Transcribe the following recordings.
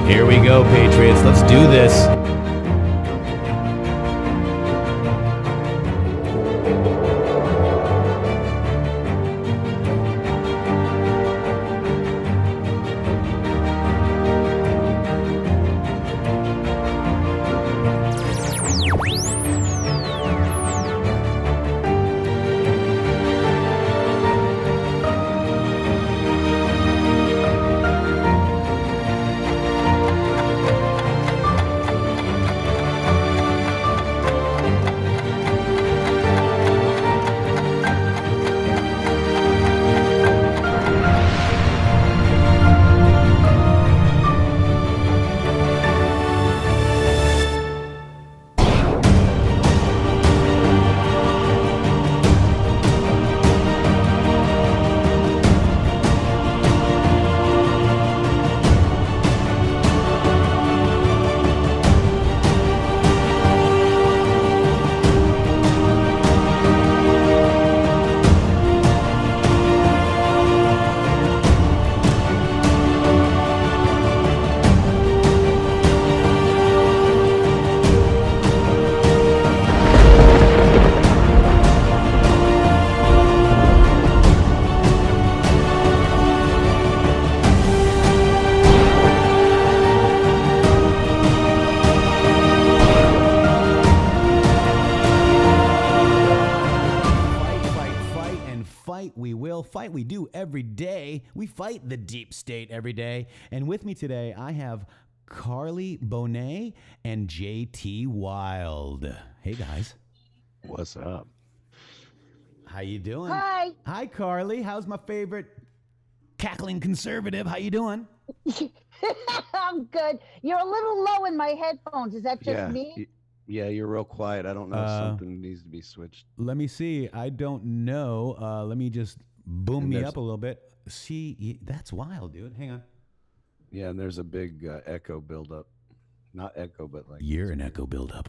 Here we go, Patriots. Let's do this. Fight we do every day. We fight the deep state every day. And with me today, I have Carly Bonet and JT Wild. Hey, guys. What's up? How you doing? Hi. Hi, Carly. How's my favorite cackling conservative? How you doing? I'm good. You're a little low in my headphones. Is that just me? Yeah, you're real quiet. I don't know if something needs to be switched. Let me see. I don't know. Let me just boom me up a little bit. See, that's wild, dude. Hang on. Yeah, and there's a big echo buildup. Not echo, but like... You're an echo buildup.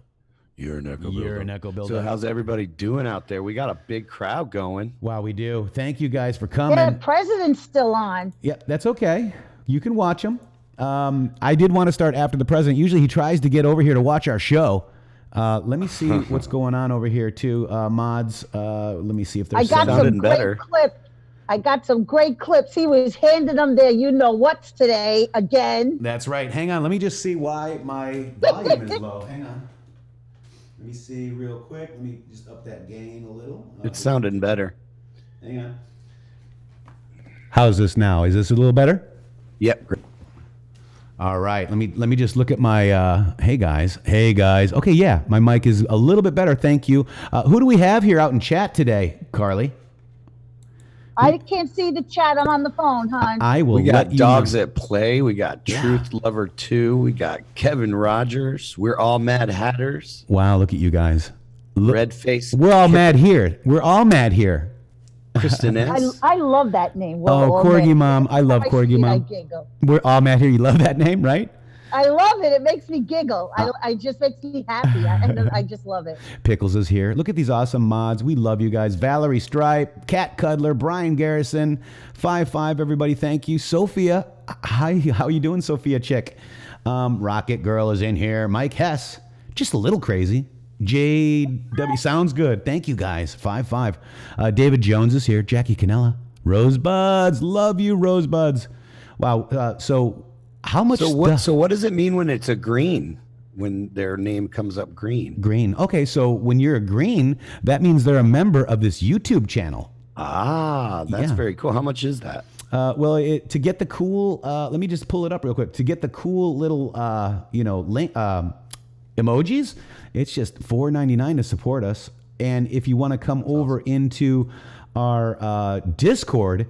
You're an echo buildup. You're an echo buildup. So how's everybody doing out there? We got a big crowd going. Wow, we do. Thank you guys for coming. Yeah, the president's still on. Yeah, that's okay. You can watch him. I did want to start after the president. Usually he tries to get over here to watch our show. Let me see what's going on over here too. Mods, let me see if there's sounding better. I got some great clips. He was handing them there. You know what's today again. That's right. Hang on. Let me just see why my volume is low. Hang on. Let me see real quick. Let me just up that gain a little. It's sounding better. Hang on. How's this now? Is this a little better? Yep. All right. Let me just look at my hey guys. Okay, yeah. My mic is a little bit better. Thank you. Who do we have here out in chat today, Carly? I can't see the chat. I'm on the phone, hon. I will. We got let you Dogs know. at Play. We got Truth Lover 2. We got Kevin Rogers. We're all Mad Hatters. Wow, look at you guys. Red Face. We're all mad here. We're all mad here. Kristen S. I love that name. Corgi Mom. I love Corgi Mom. I giggle. We're all mad here. You love that name, right? I love it. It makes me giggle. I just makes me happy. I just love it. Pickles is here. Look at these awesome mods. We love you guys. Valerie Stripe, Cat Cuddler, Brian Garrison, 5-5, everybody. Thank you. Sophia. Hi, how you doing, Sophia Chick? Rocket Girl is in here. Mike Hess. Just a little crazy. JW. Sounds good. Thank you, guys. 5-5. David Jones is here. Jackie Canella. Rosebuds. Love you, Rosebuds. Wow. So how much So what does it mean when it's a green? When their name comes up green? Green. Okay, so when you're a green, that means they're a member of this YouTube channel. Ah, that's very cool. How much is that? Well, to get the cool, let me just pull it up real quick. To get the cool little, link, emojis, it's just $4.99 to support us. And if you want to come over into our Discord,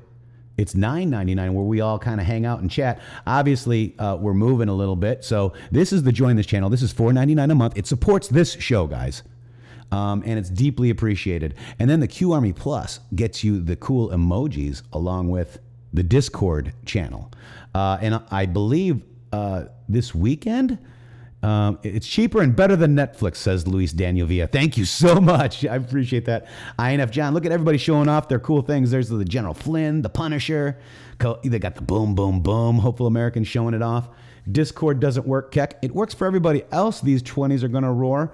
it's $9.99 where we all kind of hang out and chat. Obviously, we're moving a little bit. So this is the Join This channel. This is $4.99 a month. It supports this show, guys. And it's deeply appreciated. And then the Q Army Plus gets you the cool emojis along with the Discord channel. And I believe this weekend It's cheaper and better than Netflix, says Luis Daniel Villa. Thank you so much. I appreciate that. INF John, look at everybody showing off their cool things. There's the General Flynn, the Punisher. They got the boom, boom, boom. Hopeful Americans showing it off. Discord doesn't work, Keck. It works for everybody else. These 20s are going to roar.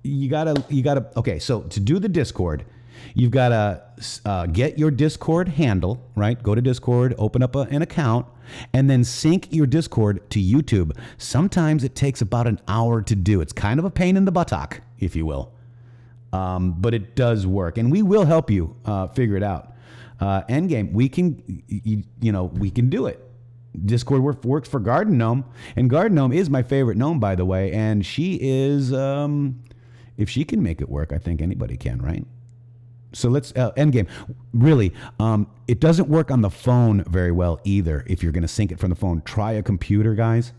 You gotta. Okay, so to do the Discord, you've got to get your Discord handle, right? Go to Discord, open up an account, and then sync your Discord to YouTube. Sometimes it takes about an hour to do. It's kind of a pain in the buttock, if you will. But it does work, and we will help you figure it out. Endgame, we can do it. Discord works for Garden Gnome, and Garden Gnome is my favorite gnome, by the way, and she is, if she can make it work, I think anybody can, right? So let's, Endgame, really, it doesn't work on the phone very well either if you're going to sync it from the phone. Try a computer, guys.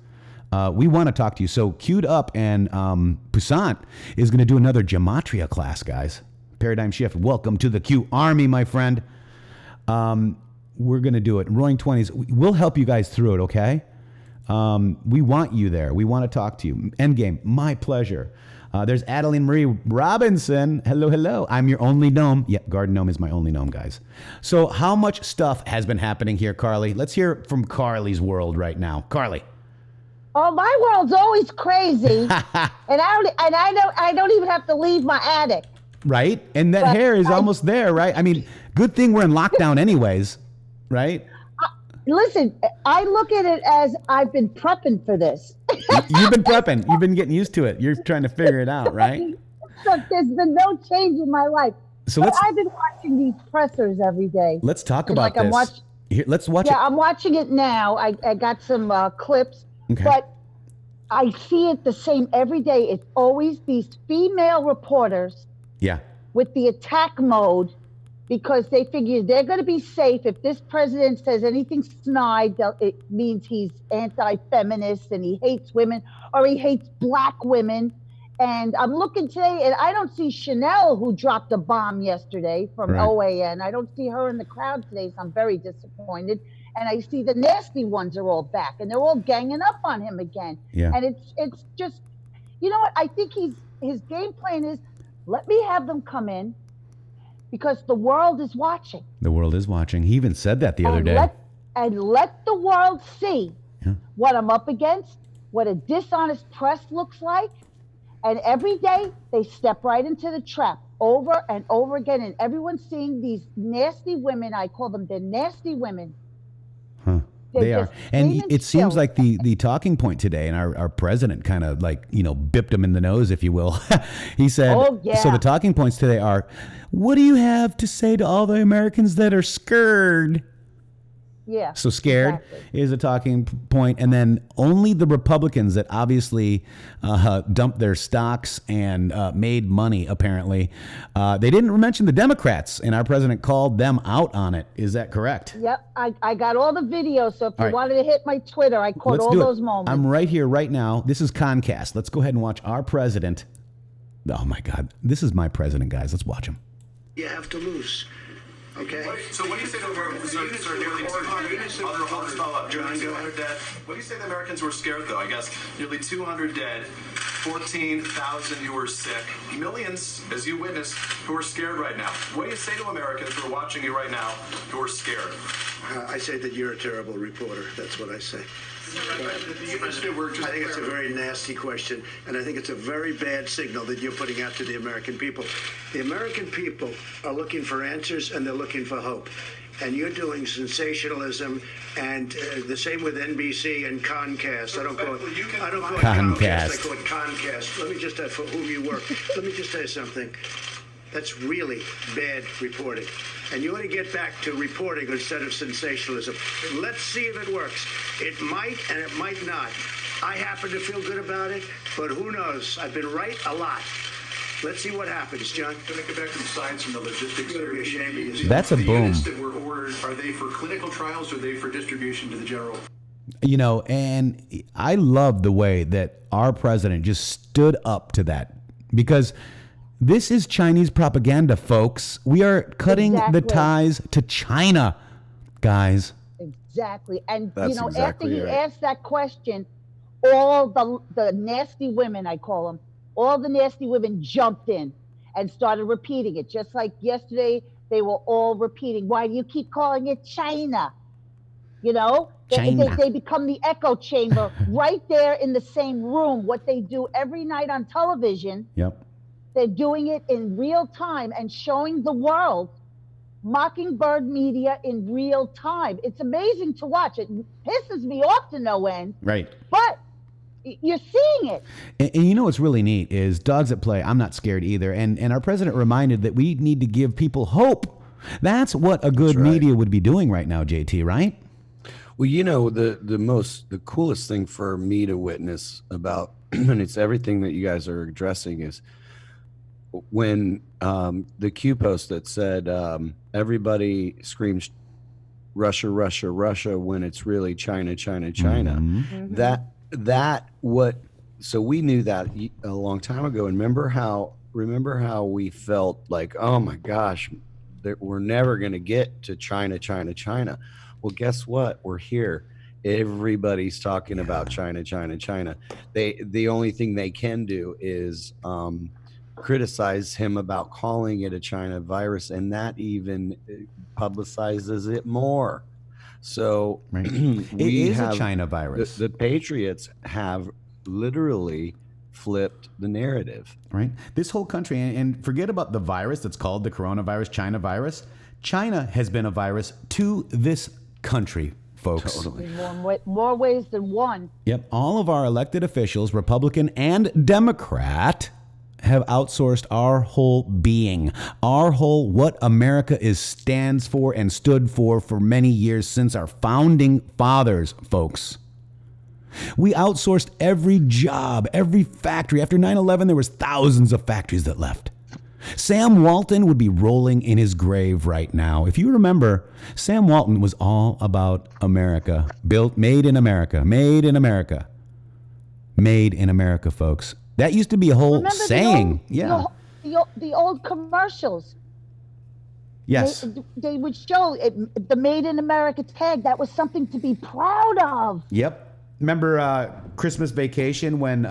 We want to talk to you. So Queued Up and Poussant is going to do another Gematria class, guys. Paradigm Shift. Welcome to the Q Army, my friend. We're going to do it. Roaring 20s. We'll help you guys through it, okay? We want you there. We want to talk to you. Endgame, my pleasure. There's Adeline Marie Robinson. Hello, hello. I'm your only gnome. Yeah, Garden Gnome is my only gnome, guys. So how much stuff has been happening here, Carly? Let's hear from Carly's world right now. Carly. Oh, my world's always crazy, and I don't even have to leave my attic. Right? And that hair is almost there, right? I mean, good thing we're in lockdown anyways, right? Listen, I look at it as I've been prepping for this. You've been prepping. You've been getting used to it. You're trying to figure it out, right? Look, there's been no change in my life. So I've been watching these pressers every day. Let's talk about this. Let's watch it. Yeah, I'm watching it now. I got some clips, but I see it the same every day. It's always these female reporters with the attack mode, because they figure they're going to be safe. If this president says anything snide, it means he's anti-feminist and he hates women, or he hates black women. And I'm looking today, and I don't see Chanel, who dropped a bomb yesterday from OAN. I don't see her in the crowd today, so I'm very disappointed. And I see the nasty ones are all back, and they're all ganging up on him again. Yeah. And it's just, you know what? I think his game plan is, let me have them come in, because the world is watching. The world is watching. He even said that the other day. Let the world see what I'm up against, what a dishonest press looks like. And every day they step right into the trap over and over again. And everyone's seeing these nasty women. I call them the nasty women. They are. And it seems like the talking point today, and our president kind of bipped him in the nose, if you will. He said, so the talking points today are, what do you have to say to all the Americans that are scared? Yeah. So scared is a talking point. And then only the Republicans that obviously dumped their stocks and made money, apparently. They didn't mention the Democrats, and our president called them out on it. Is that correct? Yep. I got all the videos. So if you wanted to hit my Twitter, I caught all those moments. I'm right here, right now. This is Concast. Let's go ahead and watch our president. Oh, my God. This is my president, guys. Let's watch him. You have to lose. Okay. So what do you say to Americans? What do you say the Americans were scared, though? I guess nearly 200 dead, 14,000 who are sick, millions, as you witnessed, who are scared right now. What do you say to Americans who are watching you right now who are scared? I say that you're a terrible reporter. That's what I say. I think it's a very nasty question, and I think it's a very bad signal that you're putting out to the American people. The American people are looking for answers, and they're looking for hope. And you're doing sensationalism, and the same with NBC and Concast. I don't call it Comcast. I call it Concast. Let me just, for whom you work, let me just tell you something. That's really bad reporting. And you ought to get back to reporting instead of sensationalism. Let's see if it works. It might and it might not. I happen to feel good about it, but who knows? I've been right a lot. Let's see what happens, John. Can I get back to the science and the logistics? You're going to be ashamed of yourself. That's a boom. The units that were ordered, are they for clinical trials or are they for distribution to the general? You know, and I love the way that our president just stood up to that, because this is Chinese propaganda, folks. We are cutting the ties to China, guys. Exactly. And, after he asked that question, all the nasty women, I call them, all the nasty women jumped in and started repeating it. Just like yesterday, they were all repeating, why do you keep calling it China? You know, they become the echo chamber right there in the same room. What they do every night on television, they're doing it in real time and showing the world Mockingbird media in real time. It's amazing to watch. It pisses me off to no end. Right. But you're seeing it. And you know what's really neat is Dogs at Play. I'm not scared either. And our president reminded that we need to give people hope. That's what a good media would be doing right now, JT, right? Well, you know, the coolest thing for me to witness about, and it's everything that you guys are addressing, is when the Q post that said everybody screams Russia, Russia, Russia when it's really China, China, China. Mm-hmm. So we knew that a long time ago. And remember how we felt like, oh my gosh, we're never going to get to China, China, China. Well, guess what? We're here. Everybody's talking about China, China, China. The only thing they can do is criticize him about calling it a China virus, and that even publicizes it more. So it is a China virus. The Patriots have literally flipped the narrative. Right. This whole country, and forget about the virus that's called the coronavirus, China virus. China has been a virus to this country, folks. Totally. In more ways than one. Yep. All of our elected officials, Republican and Democrat, have outsourced our whole being, our whole what America stands for and stood for many years since our founding fathers, folks. We outsourced every job, every factory. After 9/11, there was thousands of factories that left. Sam Walton would be rolling in his grave right now. If you remember, Sam Walton was all about America. Made in America, made in America. Made in America, folks. That used to be a whole saying. The old commercials. Yes. They would show the Made in America tag. That was something to be proud of. Yep. Remember Christmas Vacation when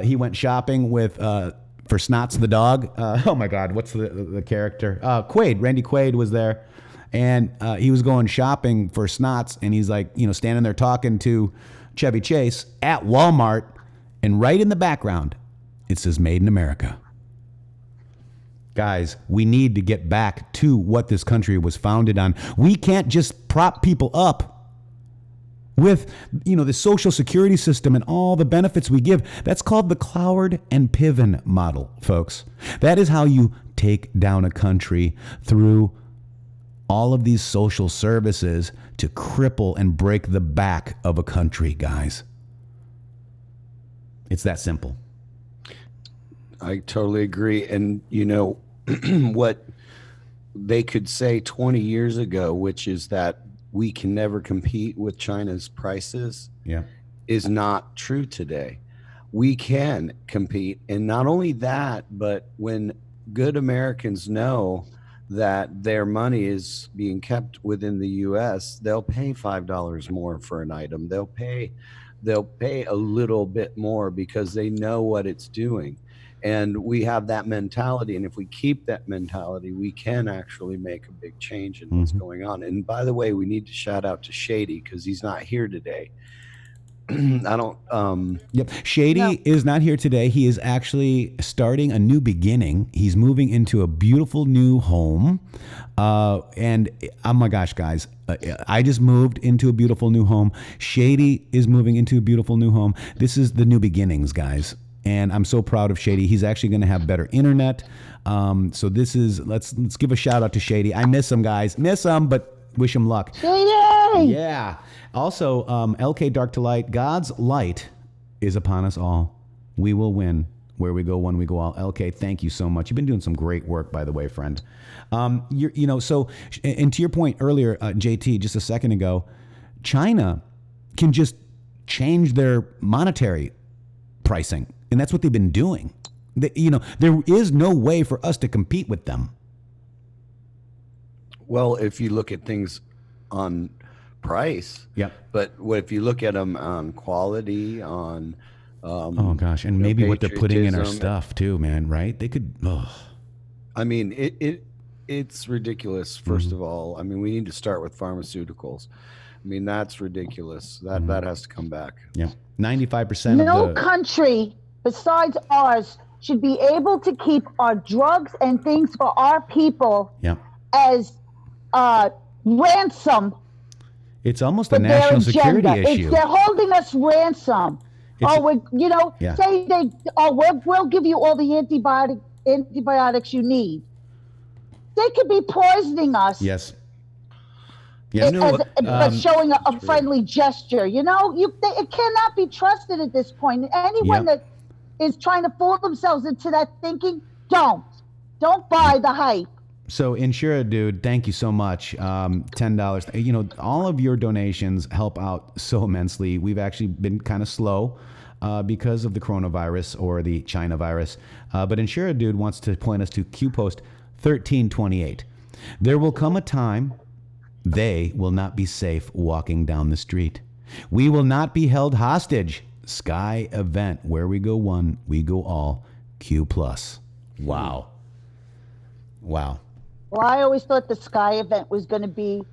he went shopping with for Snots the dog? Oh my God, what's the character? Quaid. Randy Quaid was there, and he was going shopping for Snots, and he's like, standing there talking to Chevy Chase at Walmart, and right in the background, it says "Made in America." Guys, we need to get back to what this country was founded on. We can't just prop people up with, the social security system and all the benefits we give. That's called the Cloward and Piven model, folks. That is how you take down a country, through all of these social services to cripple and break the back of a country, guys. It's that simple. I totally agree. And what they could say 20 years ago, which is that we can never compete with China's prices, is not true today. We can compete. And not only that, but when good Americans know that their money is being kept within the U.S., they'll pay $5 more for an item. They'll pay a little bit more because they know what it's doing. And we have that mentality. And if we keep that mentality, we can actually make a big change in what's going on. And by the way, we need to shout out to Shady because he's not here today. Shady is not here today. He is actually starting a new beginning. He's moving into a beautiful new home. And oh my gosh, guys, I just moved into a beautiful new home. Shady is moving into a beautiful new home. This is the new beginnings, guys. And I'm so proud of Shady. He's actually going to have better internet. So this is, let's give a shout out to Shady. I miss him, guys. Miss him, but wish him luck. Shady! Yeah. Also, LK Dark to Light, God's light is upon us all. We will win. Where we go, when we go all. LK, thank you so much. You've been doing some great work, by the way, friend. So, and to your point earlier, JT, just a second ago, China can just change their monetary pricing. And that's what they've been doing. There is no way for us to compete with them. Well, if you look at things on price. Yep. But if you look at them on quality, on oh gosh, and maybe what they're putting in our stuff too, man. Right? They could. Oh. I mean, it's ridiculous. First of all, I mean, we need to start with pharmaceuticals. I mean, that's ridiculous. That has to come back. Yeah, 95%. No country besides ours should be able to keep our drugs and things for our people as ransom. It's almost a national security issue. They're holding us ransom. Say we'll give you all the antibiotics you need. They could be poisoning us. Yes. But showing a friendly gesture. It cannot be trusted at this point. Anyone that is trying to fool themselves into that thinking, don't buy the hype. So Insura, dude, thank you so much. $10. All of your donations help out so immensely. We've actually been kind of slow because of the coronavirus or the China virus. But Insura, dude, wants to point us to Q Post 1328. There will come a time they will not be safe walking down the street. We will not be held hostage. Sky event. Where we go one, we go all. Q+. Wow. Wow. Well, I always thought the Sky event was going to be,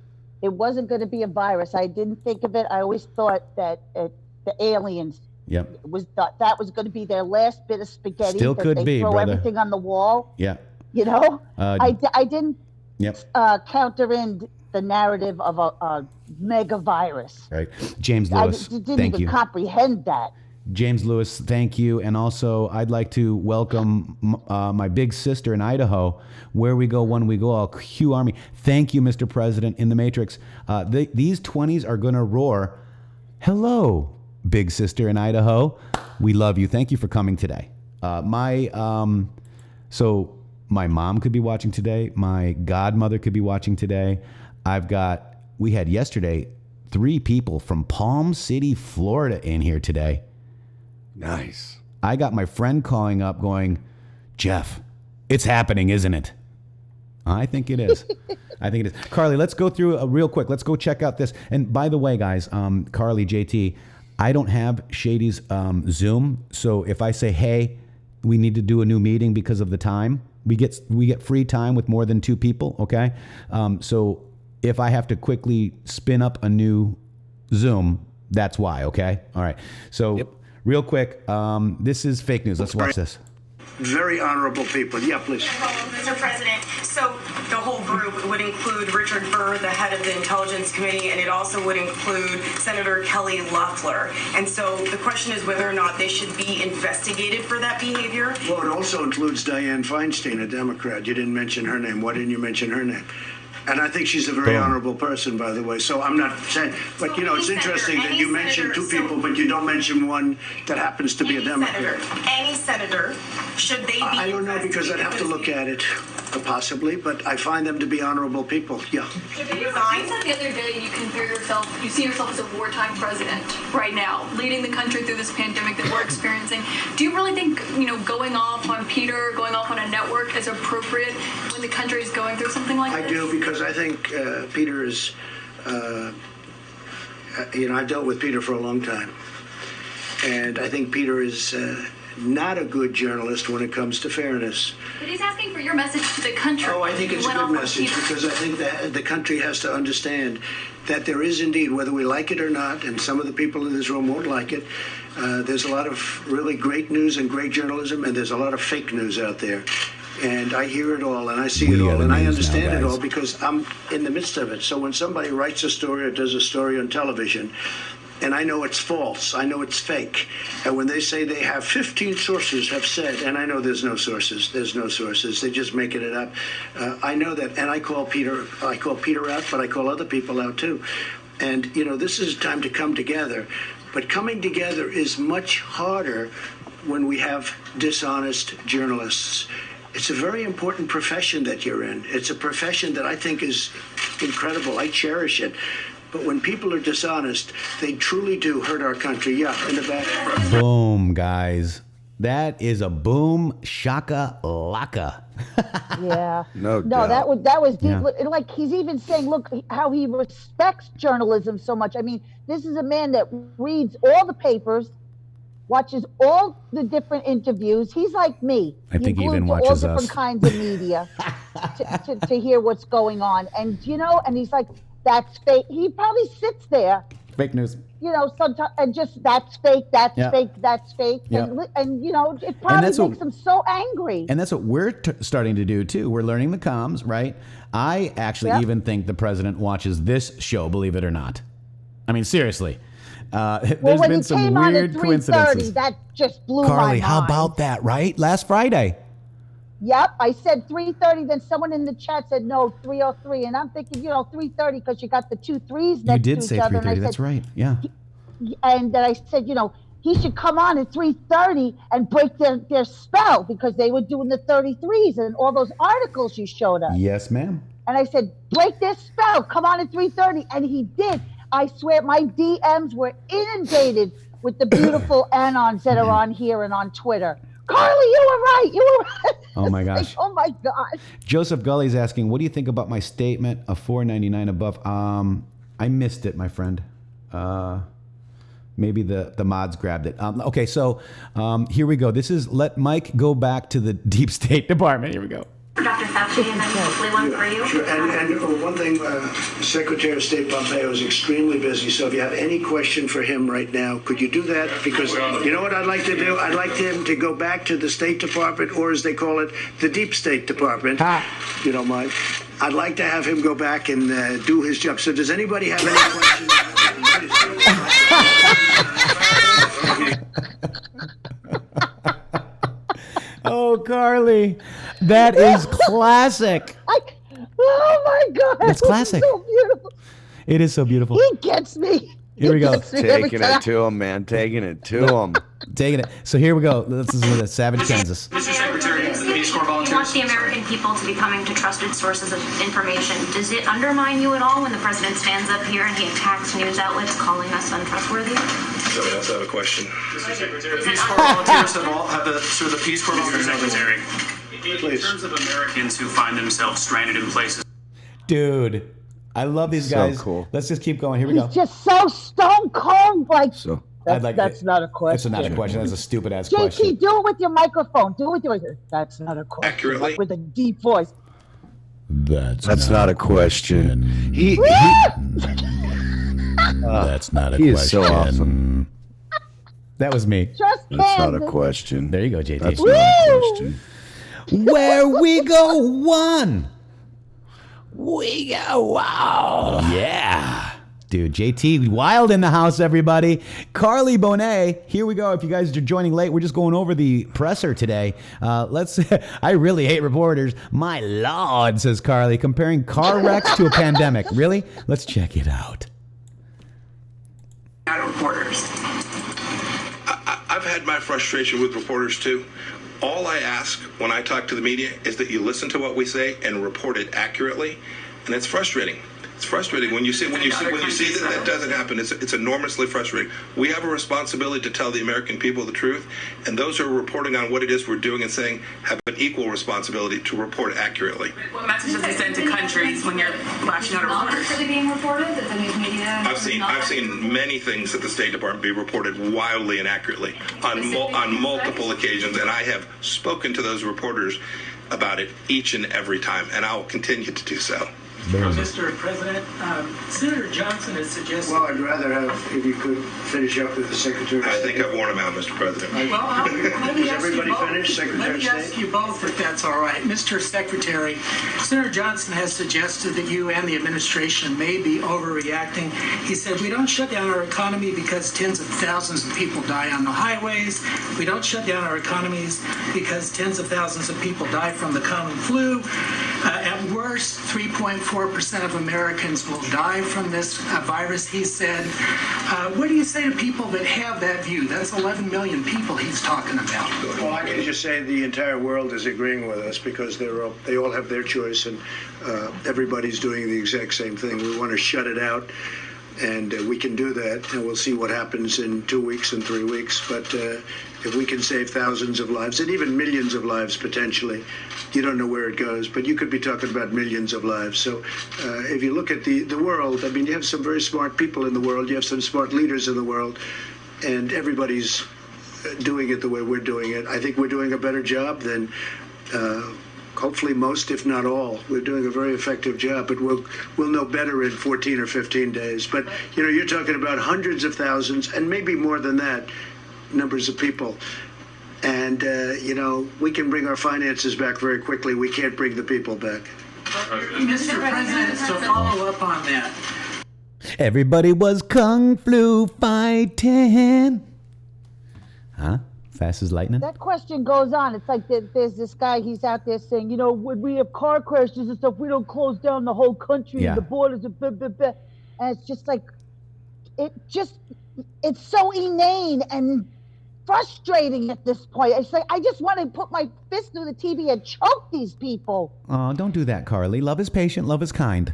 it wasn't going to be a virus. I didn't think of it. I always thought that the aliens that was going to be their last bit of spaghetti. Still could be, throw brother. Everything on the wall. Yeah. I didn't counter in the narrative of a mega virus. Right. James Lewis, I didn't thank even you. comprehend that. James Lewis, thank you. And also, I'd like to welcome my big sister in Idaho. Where we go, one we go all. Q Army. Thank you, Mr. President, in the Matrix. These 20s are going to roar. Hello, big sister in Idaho. We love you. Thank you for coming today. So my mom could be watching today. My godmother could be watching today. We had yesterday 3 people from Palm City, Florida in here today. Nice. I got my friend calling up going, Jeff, it's happening, isn't it? I think it is. Carly, let's go through real quick. Let's go check out this. And by the way, guys, Carly, JT, I don't have Shady's Zoom. So if I say, hey, we need to do a new meeting because of the time, we get free time with more than 2 people, okay? So if I have to quickly spin up a new Zoom, that's why, okay? All right. So real quick, this is fake news. Let's watch this. Very honorable people. Yeah, please. Mr. President, so the whole group would include Richard Burr, the head of the Intelligence Committee, and it also would include Senator Kelly Loeffler. And so the question is whether or not they should be investigated for that behavior. Well, it also includes Dianne Feinstein, a Democrat. You didn't mention her name. Why didn't you mention her name? And I think she's a very honorable person, by the way. So I'm not saying, but it's interesting that you mentioned 2 people, but you don't mention one that happens to be a Democrat. Any senator, should they be? I don't know, because I'd have to look at it, possibly, but I find them to be honorable people. Yeah. You said the other day you see yourself as a wartime president right now, leading the country through this pandemic that we're experiencing. Do you really think, going off on Peter, going off on a network is appropriate when the country is going through something like this? I do, because I think Peter is, I've dealt with Peter for a long time. And I think Peter is not a good journalist when it comes to fairness. But he's asking for your message to the country. Oh, I think it's a good message, because I think that the country has to understand that there is indeed, whether we like it or not, and some of the people in this room won't like it, there's a lot of really great news and great journalism, and there's a lot of fake news out there. And I hear it all, and I see it all, and I understand it all because I'm in the midst of it. So when somebody writes a story or does a story on television, and I know it's false, I know it's fake, and when they say they have 15 sources have said, and I know there's no sources, they're just making it up. I know that, and I call Peter out, but I call other people out too. And this is time to come together, but coming together is much harder when we have dishonest journalists. It's a very important profession that you're in. It's a profession that I think is incredible. I cherish it. But when people are dishonest, they truly do hurt our country. Yeah, in the back. Boom, guys. That is a boom shaka laka. Yeah. No doubt. That was deep. Yeah. Like he's even saying, look how he respects journalism so much. I mean, this is a man that reads all the papers, watches all the different interviews. He's like me. I think he even glued to watches all different us. kinds of media to hear what's going on. And and he's like, that's fake. He probably sits there, Fake news. sometimes and just that's fake, that's Yeah. fake, that's fake, Yeah. and it probably that's makes what- him so angry. And that's what we're starting to do too. We're learning the comms, right? I actually Yep. even think the president watches this show, believe it or not. I mean, seriously. Well, There's when been he some came on at weird 3:30, coincidences. that just blew my Carly, mind. how about that, right? Last Friday. Yep, I said 3:30. Then someone in the chat said no, 3:03, and I'm thinking 3:30 because you got the 2 3s next You did to say each other. 3:30. That's right. Yeah. And then I said, he should come on at 3:30 and break their spell because they were doing the 33s and all those articles you showed us. Yes, ma'am. And I said, break their spell, come on at 3:30, and he did. I swear, my DMs were inundated with the beautiful anons that are on here and on Twitter. Carly, you were right. You were right. Oh my It's gosh. like, oh my gosh. Joseph Gully's asking, what do you think about my statement of $4.99 above? I missed it, my friend. Maybe the mods grabbed it. Okay, so here we go. This is let Mike go back to the deep state department. Here we go. Dr. Fauci, and then hopefully one for you. Sure. And one thing, Secretary of State Pompeo is extremely busy, so if you have any question for him right now, could you do that? Because you know what I'd like to do? I'd like him to go back to the State Department, or as they call it, the Deep State Department. You don't mind? I'd like to have him go back and do his job. So does anybody have any questions? Oh, Carly, that is classic. Oh my God. That's classic. So beautiful. It is so beautiful. He gets me. Here we go. Taking it to him, man. Taking it to him. Taking it. So here we go. This is with Savage, Kansas. Mr. Secretary, the Peace Corps volunteers. You want the American people to be coming to trusted sources of information. Does it undermine you at all when the president stands up here and he attacks news outlets calling us untrustworthy? Somebody else have a question. Mr. Secretary, the Peace Corps volunteers have the Peace Corps volunteers. Secretary, in terms of Americans who find themselves stranded in places. Dude, I love these So guys. cool. Let's just keep going. Here we go. He's just so stone cold. Like, So that's not a question. That's not a question. That's a stupid ass JT, question. do it with your microphone. Do it with your. That's not a question. Accurately. Like with a deep voice. that's not a question. He That's not a he question. is so awesome. That was me. Just That's not a Kansas. question. There you go, JT. That's not a question. Where we go, one. We go, wow. Yeah. Dude, JT wild in the house, everybody. Carly Bonet, here we go. If you guys are joining late, we're just going over the presser today. I really hate reporters. My Lord, says Carly, comparing car wrecks to a pandemic. Really? Let's check it out. Reporters. I've had my frustration with reporters too. All I ask when I talk to the media is that you listen to what we say and report it accurately, and it's frustrating. It's frustrating when you see that doesn't happen. It's enormously frustrating. We have a responsibility to tell the American people the truth, and those who are reporting on what it is we're doing and saying have an equal responsibility to report accurately. What messages they send to countries when you're lashing out at Not reporters? really being reported, that the news media. I've seen many things at the State Department be reported wildly inaccurately on multiple occasions, and I have spoken to those reporters about it each and every time, and I'll continue to do so. Mr. President, Senator Johnson has suggested. Well, I'd rather have, if you could finish up with the Secretary of I State. think I've worn him out, Mr. President. Well, let me Is ask you everybody both. finished, Secretary Let of me State? ask you both if that's all right. Mr. Secretary, Senator Johnson has suggested that you and the administration may be overreacting. He said, we don't shut down our economy because tens of thousands of people die on the highways. We don't shut down our economies because tens of thousands of people die from the common flu. At worst, 3.4% of Americans will die from this virus, he said. What do you say to people that have that view? That's 11 million people he's talking about. Well, I can just say the entire world is agreeing with us because they all have their choice, and everybody's doing the exact same thing. We want to shut it out And we can do that, and we'll see what happens in 2 weeks and 3 weeks. But if we can save thousands of lives, and even millions of lives potentially, you don't know where it goes, but you could be talking about millions of lives. So if you look at the world, I mean, you have some very smart people in the world, you have some smart leaders in the world, and everybody's doing it the way we're doing it. I think we're doing a better job than hopefully most, if not all. We're doing a very effective job, but we'll know better in 14 or 15 days. But, you know, you're talking about hundreds of thousands, and maybe more than that, numbers of people. And, you know, we can bring our finances back very quickly. We can't bring the people back. Mr. President, to follow up on that. Everybody was kung flu fighting. Huh? Fast as lightning? That question goes on. It's like there's this guy, he's out there saying, you know, when we have car crashes and stuff, we don't close down the whole country and the borders are blah, blah, blah. And it's just like, it's so inane and frustrating at this point. It's like, I just want to put my fist through the TV and choke these people. Oh, don't do that, Carly. Love is patient, love is kind.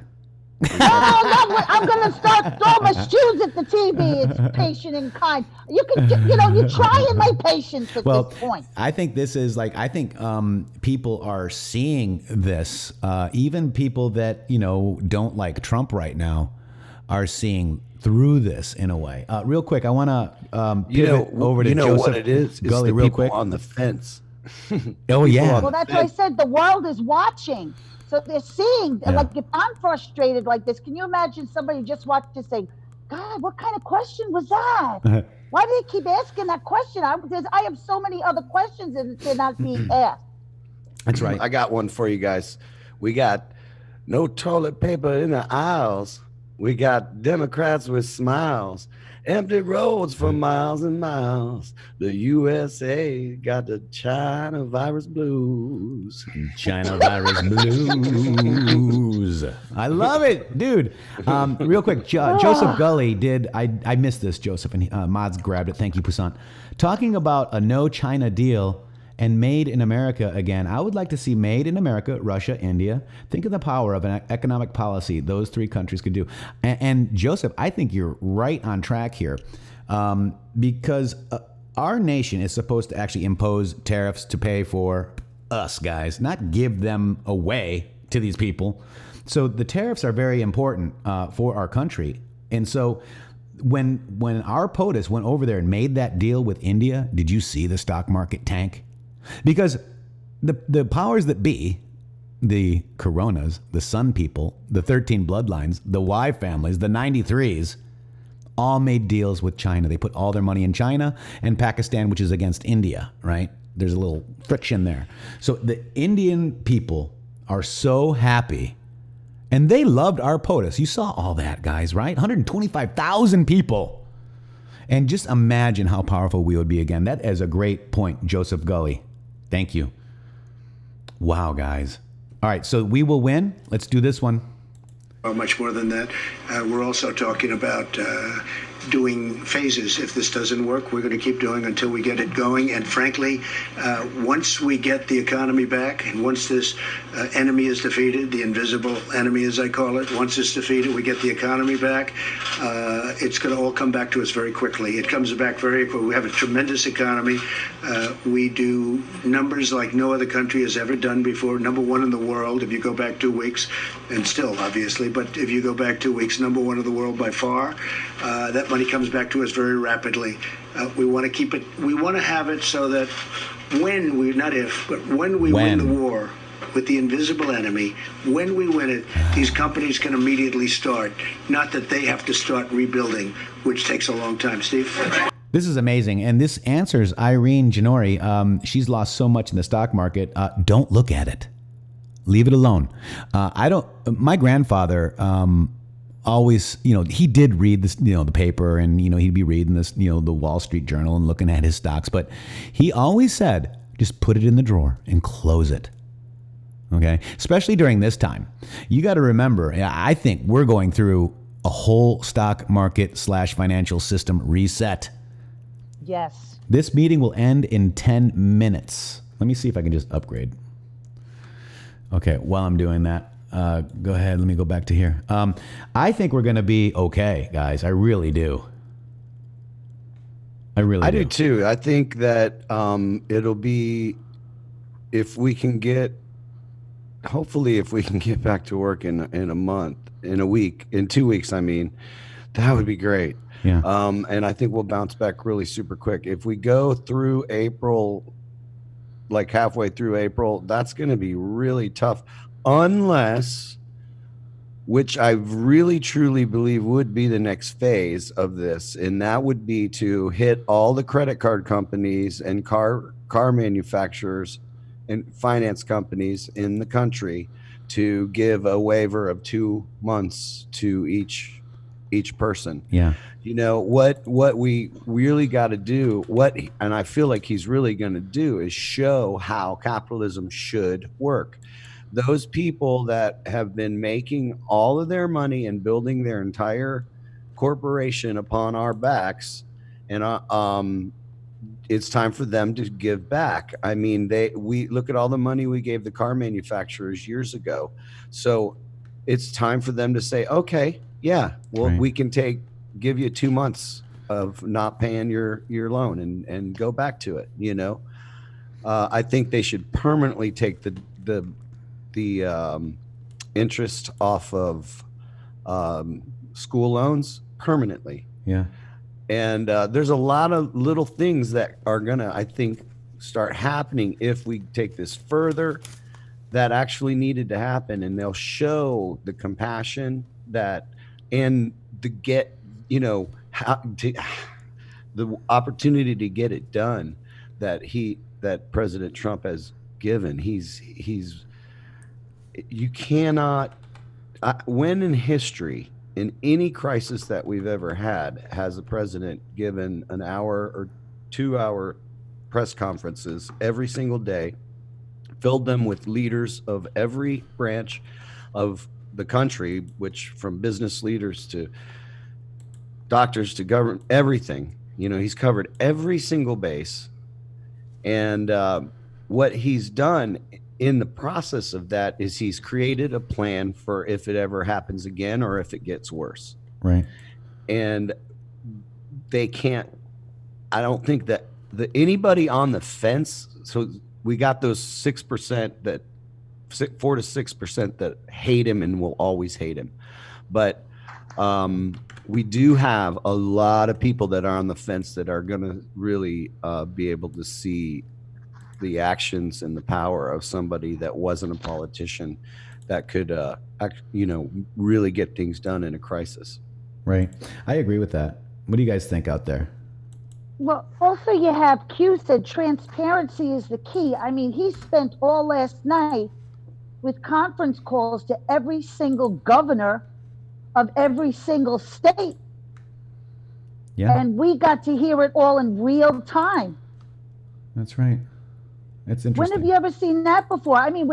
No, I'm going to start throwing my shoes at the TV. It's patient and kind. You can, you know, you're trying my patience at this point. I think this is like, people are seeing this. Even people that, you know, don't like Trump right now are seeing through this in a way. Real quick, I want to pivot over to Joseph what it is? Gully the real people quick. on the fence. Oh, yeah. Well, that's why I said the world is watching. So they're seeing, like, if I'm frustrated like this, can you imagine somebody just watched this saying, God, what kind of question was that? Why do they keep asking that question? I have so many other questions and they're not being asked. That's right. I got one for you guys. We got no toilet paper in the aisles. We got Democrats with smiles. Empty roads for miles and miles. The USA got the China virus blues. China virus blues. I love it, dude. Real quick, Joseph Gully did. I missed this, Joseph, and Mods grabbed it. Thank you, Poussin. Talking about a no China deal and made in America again. I would like to see made in America, Russia, India. Think of the power of an economic policy those three countries could do. And Joseph, I think you're right on track here, because our nation is supposed to actually impose tariffs to pay for us guys, not give them away to these people. So the tariffs are very important for our country. And so when our POTUS went over there and made that deal with India, did you see the stock market tank? Because the powers that be, the Coronas, the Sun people, the 13 bloodlines, the Y families, the 93s, all made deals with China. They put all their money in China and Pakistan, which is against India, right? There's a little friction there. So the Indian people are so happy, and they loved our POTUS. You saw all that, guys, right? 125,000 people. And just imagine how powerful we would be again. That is a great point, Joseph Gully. Thank you. Wow, guys. All right, so we will win. Let's do this one. Much more than that. We're also talking about doing phases. If this doesn't work, we're going to keep doing until we get it going. And frankly, once we get the economy back, and once this enemy is defeated, the invisible enemy, as I call it, once it's defeated, we get the economy back, it's going to all come back to us very quickly. It comes back very quickly. We have a tremendous economy. We do numbers like no other country has ever done before. Number one in the world, if you go back 2 weeks, and still, obviously, but if you go back 2 weeks, number one in the world by far. That money comes back to us very rapidly. We want to keep it. We want to have it so that when we, not if, but when we win the war with the invisible enemy, when we win it, these companies can immediately start. Not that they have to start rebuilding, which takes a long time. Steve? This is amazing. And this answers Irene Janori. She's lost so much in the stock market. Don't look at it. Leave it alone. My grandfather, always, he did read this, the paper, and, he'd be reading this, the Wall Street Journal and looking at his stocks. But he always said, just put it in the drawer and close it. Okay. Especially during this time. You got to remember, I think we're going through a whole stock market / financial system reset. Yes. This meeting will end in 10 minutes. Let me see if I can just upgrade. Okay. While I'm doing that, Go ahead. Let me go back to here. I think we're going to be okay, guys. I really do. I do too. I think that it'll be, if we can get back to work in a month, in a week, in 2 weeks, I mean, that would be great. Yeah. And I think we'll bounce back really super quick. If we go through April, like halfway through April, that's going to be really tough, unless, which I really truly believe would be the next phase of this, and that would be to hit all the credit card companies and car manufacturers and finance companies in the country to give a waiver of 2 months to each person. Yeah. What we really got to do, and I feel like he's really going to do, is show how capitalism should work. Those people that have been making all of their money and building their entire corporation upon our backs, and it's time for them to give back. I mean, we look at all the money we gave the car manufacturers years ago. So it's time for them to say, okay, yeah, well, we can give you 2 months of not paying your loan and go back to it. I think they should permanently take the interest off of school loans permanently. Yeah. And there's a lot of little things that are gonna, I think, start happening if we take this further, that actually needed to happen, and they'll show the compassion and the opportunity to get it done that President Trump has given. You cannot, when in history, in any crisis that we've ever had, has the president given an hour or 2 hour press conferences every single day, filled them with leaders of every branch of the country, which from business leaders to doctors to government, everything. He's covered every single base. And what he's done in the process of that is he's created a plan for if it ever happens again or if it gets worse. Right. And they can't, I don't think that anybody on the fence, so we got those 6% 4 to 6% that hate him and will always hate him. But we do have a lot of people that are on the fence that are going to really be able to see the actions and the power of somebody that wasn't a politician that could, really get things done in a crisis. Right. I agree with that. What do you guys think out there? Well, also you have Q said transparency is the key. I mean, he spent all last night with conference calls to every single governor of every single state. Yeah. And we got to hear it all in real time. That's right. That's interesting. When have you ever seen that before? I mean,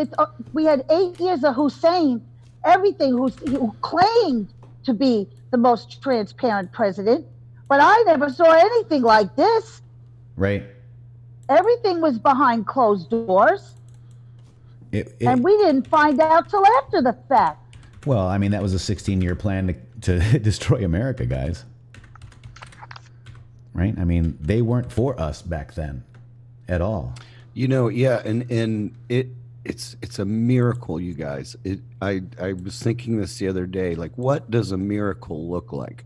we had 8 years of Hussein, who claimed to be the most transparent president, but I never saw anything like this. Right. Everything was behind closed doors. And we didn't find out till after the fact. Well, I mean, that was a 16-year plan to destroy America, guys. Right? I mean, they weren't for us back then at all. Yeah, and it's a miracle, you guys. I was thinking this the other day, like, what does a miracle look like?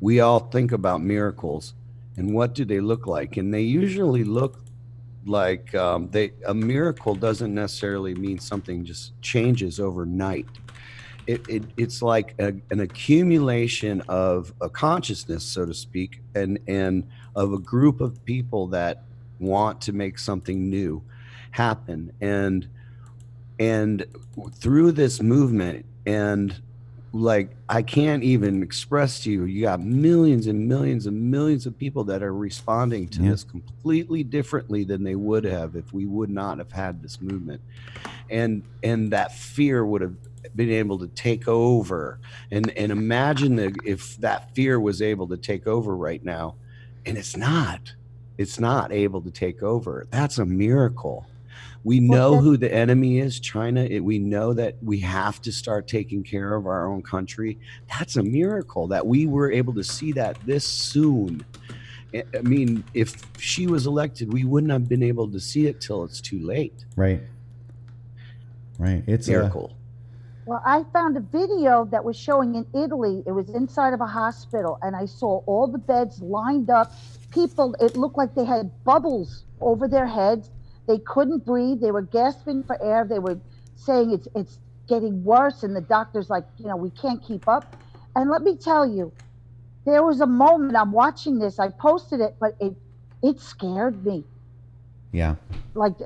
We all think about miracles, and what do they look like? And they usually look like a miracle doesn't necessarily mean something just changes overnight. It's like an accumulation of a consciousness, so to speak, and of a group of people that want to make something new happen, and through this movement, and like, I can't even express to you, you got millions and millions and millions of people that are responding to this completely differently than they would have if we would not have had this movement, and that fear would have been able to take over, and imagine if that fear was able to take over right now, and it's not able to take over. That's a miracle. We know who the enemy is, China. We know that we have to start taking care of our own country. That's a miracle that we were able to see that this soon. I mean, if she was elected, we wouldn't have been able to see it till it's too late. Right. It's a miracle. Well, I found a video that was showing in Italy. It was inside of a hospital, and I saw all the beds lined up. People, it looked like they had bubbles over their heads. They couldn't breathe. They were gasping for air. They were saying it's getting worse, and the doctor's like, we can't keep up. And let me tell you, there was a moment, I'm watching this, I posted it, but it scared me. Yeah. Like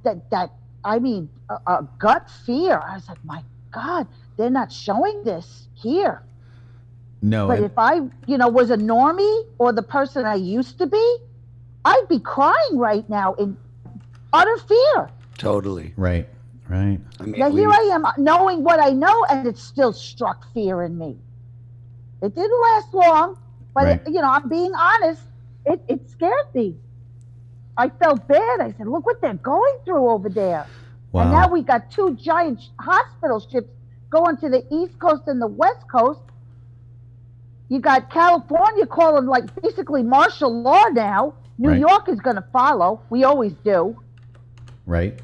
that. I mean, a gut fear. I was like, my God, they're not showing this here. No. But if I, was a normie or the person I used to be, I'd be crying right now in utter fear. Totally. Right. I mean, now here I am knowing what I know, and it still struck fear in me. It didn't last long, but I'm being honest. It scared me. I felt bad. I said, look what they're going through over there. Wow. And now we got 2 giant hospital ships going to the East Coast and the West Coast. You got California calling like basically martial law now. New York is going to follow. We always do. Right.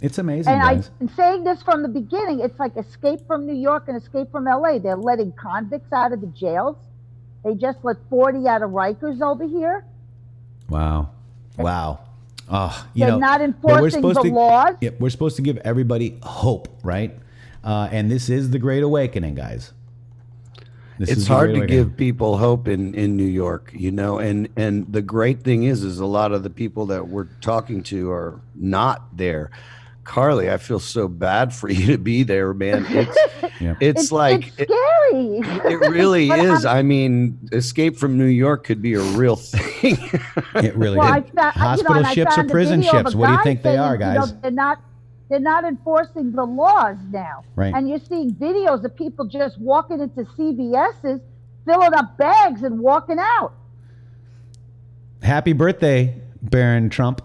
It's amazing, and guys. I've been saying this from the beginning. It's like Escape from New York and Escape from LA. They're letting convicts out of the jails. They just let 40 out of Rikers over here. Wow. Oh, they're not enforcing the laws. Yeah, we're supposed to give everybody hope, right? And this is the Great Awakening, guys. It's hard to give people hope in New York, and the great thing is a lot of the people that we're talking to are not there. Carly, I feel so bad for you to be there, man. It's like it's scary. It really is. I mean, Escape from New York could be a real thing. It really is. Hospital ships or prison ships? What do you think they are, guys? They're not enforcing the laws now. Right. And you're seeing videos of people just walking into CVS's, filling up bags and walking out. Happy birthday, Baron Trump.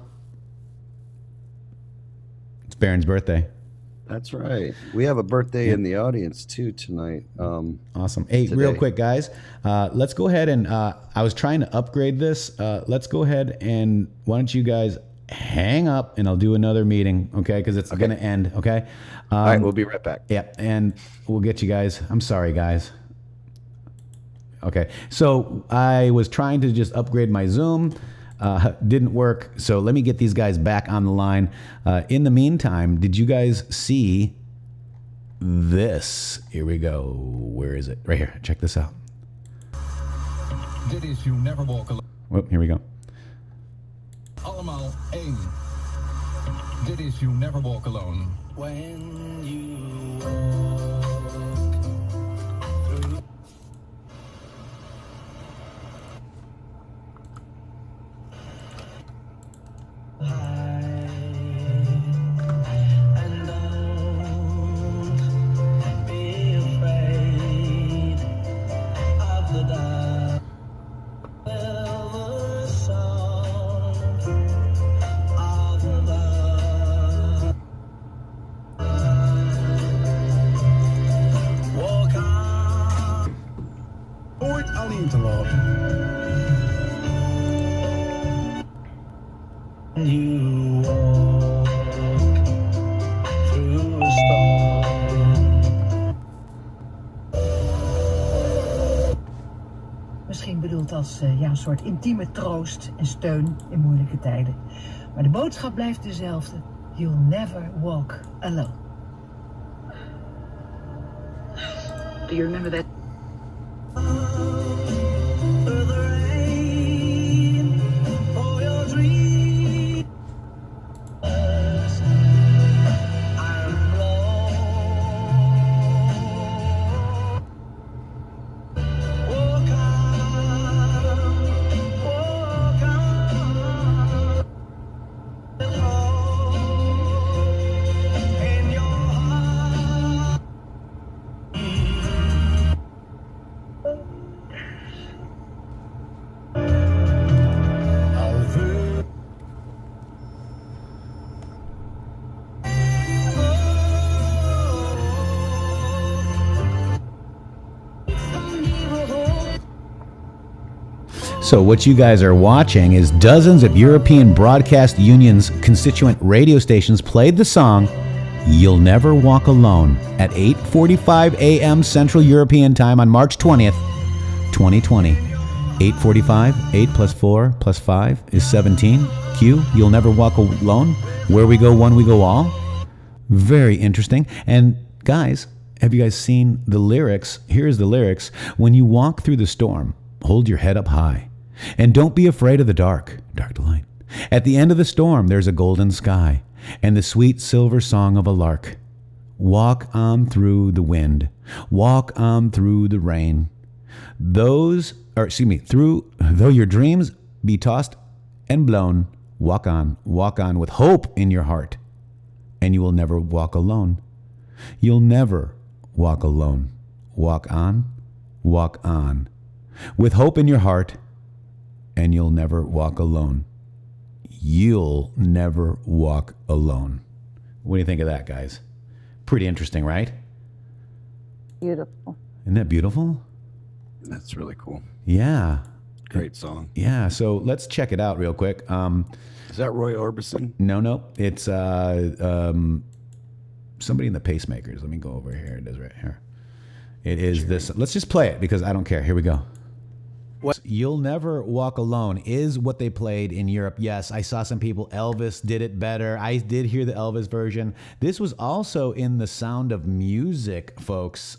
It's Baron's birthday. That's right. We have a birthday in the audience too tonight. Awesome. Hey, today. Real quick, guys, let's go ahead and I was trying to upgrade this. Let's go ahead and why don't you guys hang up and I'll do another meeting, okay? Because it's going to end, okay? All right, we'll be right back. Yeah, and we'll get you guys. I'm sorry, guys. Okay, so I was trying to just upgrade my Zoom. Didn't work, so let me get these guys back on the line. In the meantime, did you guys see this? Here we go. Where is it? Right here. Check this out. Dit is You Never Walk Alone. Whoop, here we go. Allemaal één. Dit is You Never Walk Alone. When you walk through high and don't be afraid of the dark. The sound of love. Walk on. Ooit alleen te lopen. You walk through a storm. Misschien bedoeld als een soort intieme troost en steun in moeilijke tijden. Maar de boodschap blijft dezelfde. You'll never walk alone. Do you remember that? So what you guys are watching is dozens of European Broadcast Union's constituent radio stations played the song You'll Never Walk Alone at 8:45 a.m. Central European Time on March 20th, 2020. 8:45, 8 plus 4 plus 5 is 17. Q, You'll Never Walk Alone. Where we go, one we go all. Very interesting. And guys, have you guys seen the lyrics? Here's the lyrics. When you walk through the storm, hold your head up high. And don't be afraid of the dark delight. At the end of the storm, there's a golden sky and the sweet silver song of a lark. Walk on through the wind, walk on through the rain. Though your dreams be tossed and blown, walk on with hope in your heart, and you will never walk alone. You'll never walk alone. Walk on with hope in your heart, and you'll never walk alone. You'll never walk alone. What do you think of that, guys? Pretty interesting, right? Beautiful. Isn't that beautiful? That's really cool. Yeah. Great song. Yeah, so let's check it out real quick. Is that Roy Orbison? No. It's somebody in the Pacemakers. Let me go over here. It is right here. It is this. Let's just play it because I don't care. Here we go. What? You'll Never Walk Alone is what they played in Europe. Yes, I saw some people. Elvis did it better. I did hear the Elvis version. This was also in The Sound of Music, folks.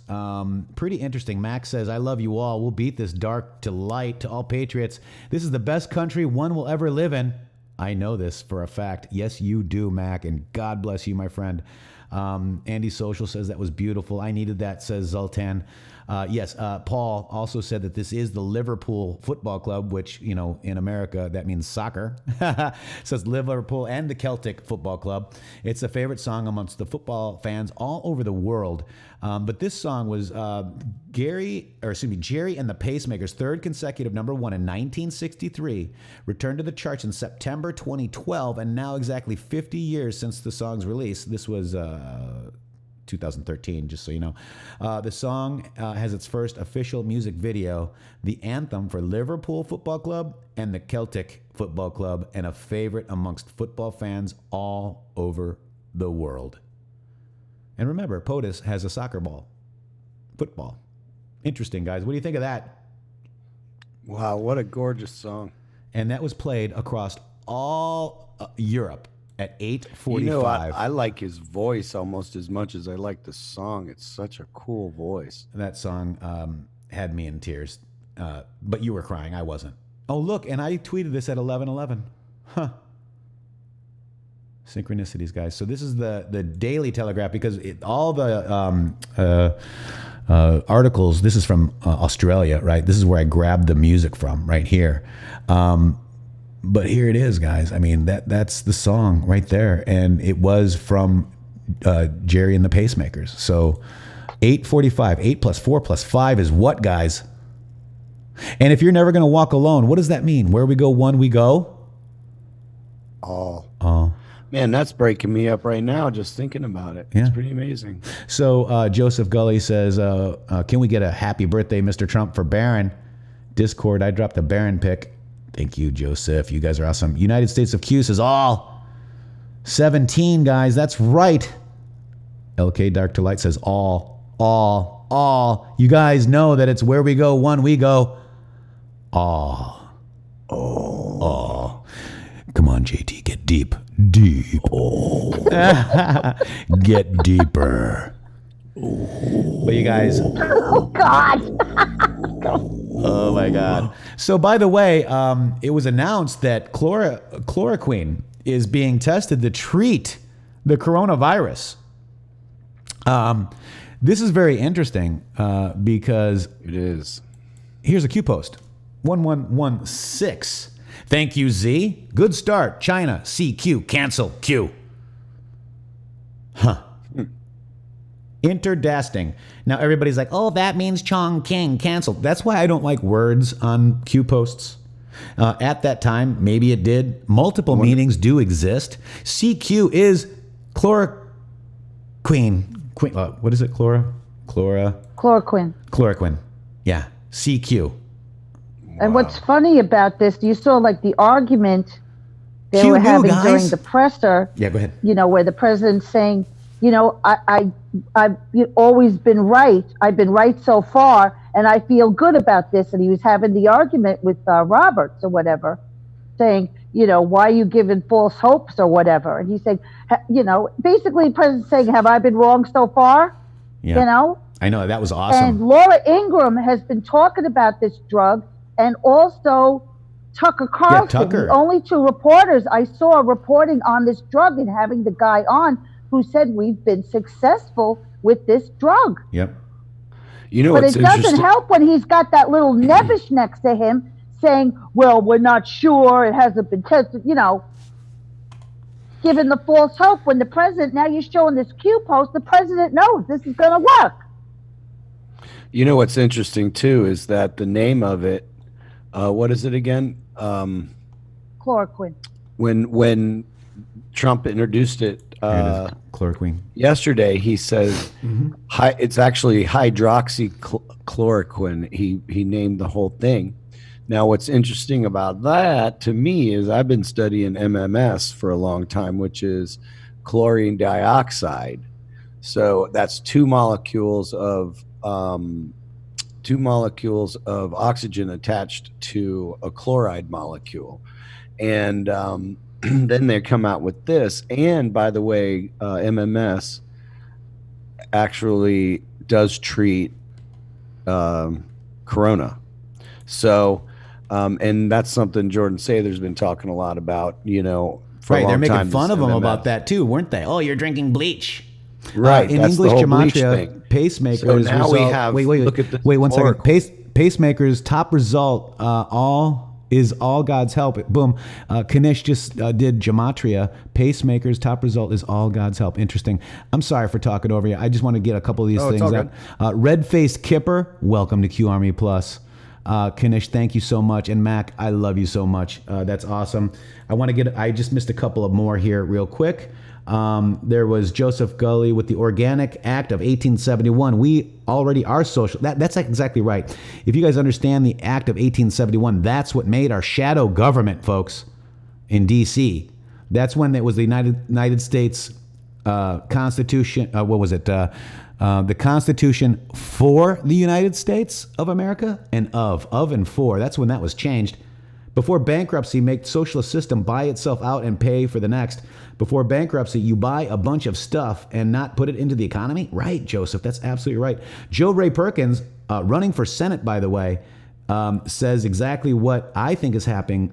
Pretty interesting. Max says, I love you all. We'll beat this dark to light. To all patriots, this is the best country one will ever live in. I know this for a fact. Yes, you do, Mac, and God bless you, my friend. Andy Social says that was beautiful. I needed that, says Zoltan. Yes, Paul also said that this is the Liverpool Football Club, which, you know, in America, that means soccer. Says Liverpool and the Celtic Football Club. It's a favorite song amongst the football fans all over the world. But this song was Jerry and the Pacemakers' third consecutive number one in 1963, returned to the charts in September 2012, and now exactly 50 years since the song's release. This was 2013, just so you know. The song has its first official music video, the anthem for Liverpool Football Club and the Celtic Football Club, and a favorite amongst football fans all over the world. And remember, POTUS has a soccer ball. Football. Interesting, guys. What do you think of that? Wow, what a gorgeous song. And that was played across all Europe at 8:45. You know, I like his voice almost as much as I like the song. It's such a cool voice. That song had me in tears. But you were crying. I wasn't. Oh, look, and I tweeted this at 11:11. Huh. Synchronicities, guys. So this is the Daily Telegraph, because all the articles, this is from Australia, right? This is where I grabbed the music from, right here. But here it is, guys. I mean, that's the song right there. And it was from Jerry and the Pacemakers. So 8:45, 8 plus 4 plus 5 is what, guys? And if you're never going to walk alone, what does that mean? Where we go, one we go? Oh. Oh. Man, that's breaking me up right now just thinking about it. Yeah. It's pretty amazing. So Joseph Gully says, can we get a happy birthday, Mr. Trump, for Barron? Discord, I dropped a Barron pic. Thank you, Joseph. You guys are awesome. United States of Q says all. 17, guys. That's right. LK Dark to Light says all. You guys know that it's where we go, one we go. All. Come on, JT, get deep. Get deeper. But you guys. Oh, God. Oh, my God. So, by the way, it was announced that chloroquine is being tested to treat the coronavirus. This is very interesting because it is. Here's a Q post. 1116. Thank you, Z. Good start. China. CQ. Cancel. Q. Huh. Interdasting. Now everybody's like, oh, that means Chongqing canceled. That's why I don't like words on Q posts. At that time, maybe it did. Multiple meanings do exist. CQ is chloroquine. What is it? Chloroquine. Chloroquine. Yeah. CQ. And what's funny about this, you saw like the argument they Q were knew, having guys. during the presser. Yeah, go ahead. You know, where the president's saying, you know, I've always been right. I've been right so far, and I feel good about this. And he was having the argument with Roberts or whatever, saying, you know, why are you giving false hopes or whatever? And he said, you know, basically the president's saying, have I been wrong so far? Yeah. You know? I know, that was awesome. And Laura Ingraham has been talking about this drug, and also Tucker Carlson. Tucker. The only two reporters I saw reporting on this drug and having the guy on who said we've been successful with this drug. Yep. You know, but it's it doesn't interesting. help when he's got that little Nevish next to him saying, well, we're not sure, it hasn't been tested, you know, giving the false hope when the president, now you're showing this Q post, the president knows this is going to work. You know what's interesting too is that the name of it, what is it again? Chloroquine. When Trump introduced it chloroquine yesterday, he says it's actually hydroxychloroquine. He named the whole thing. Now, what's interesting about that to me is I've been studying MMS for a long time, which is chlorine dioxide. So that's two molecules of oxygen attached to a chloride molecule. And then they come out with this. And by the way, MMS actually does treat corona. So, and that's something Jordan Sather's been talking a lot about, you know, for a long they're making time, fun of him MMS. about that too, weren't they? Oh, you're drinking bleach. Right. In that's English the whole bleach gematria, thing. pacemakers. So now we have, wait, look at the one second. oracle. Pacemakers top result. All God's help. Boom. Kanish just did gematria. Pacemakers top result is all God's help. Interesting. I'm sorry for talking over you. I just want to get a couple of these things out. Red-faced Kipper, welcome to Q Army Plus. Kanish, thank you so much. And Mac, I love you so much. That's awesome. I just missed a couple of more here real quick. There was Joseph Gully with the Organic Act of 1871. We already are social. That's exactly right. If you guys understand the Act of 1871, that's what made our shadow government, folks, in D.C. That's when it was the United States Constitution. What was it? The Constitution for the United States of America and of and for. That's when that was changed. Before bankruptcy, make socialist system buy itself out and pay for the next. Before bankruptcy, you buy a bunch of stuff and not put it into the economy? Right, Joseph, that's absolutely right. Joe Ray Perkins, running for Senate, by the way, says exactly what I think is happening.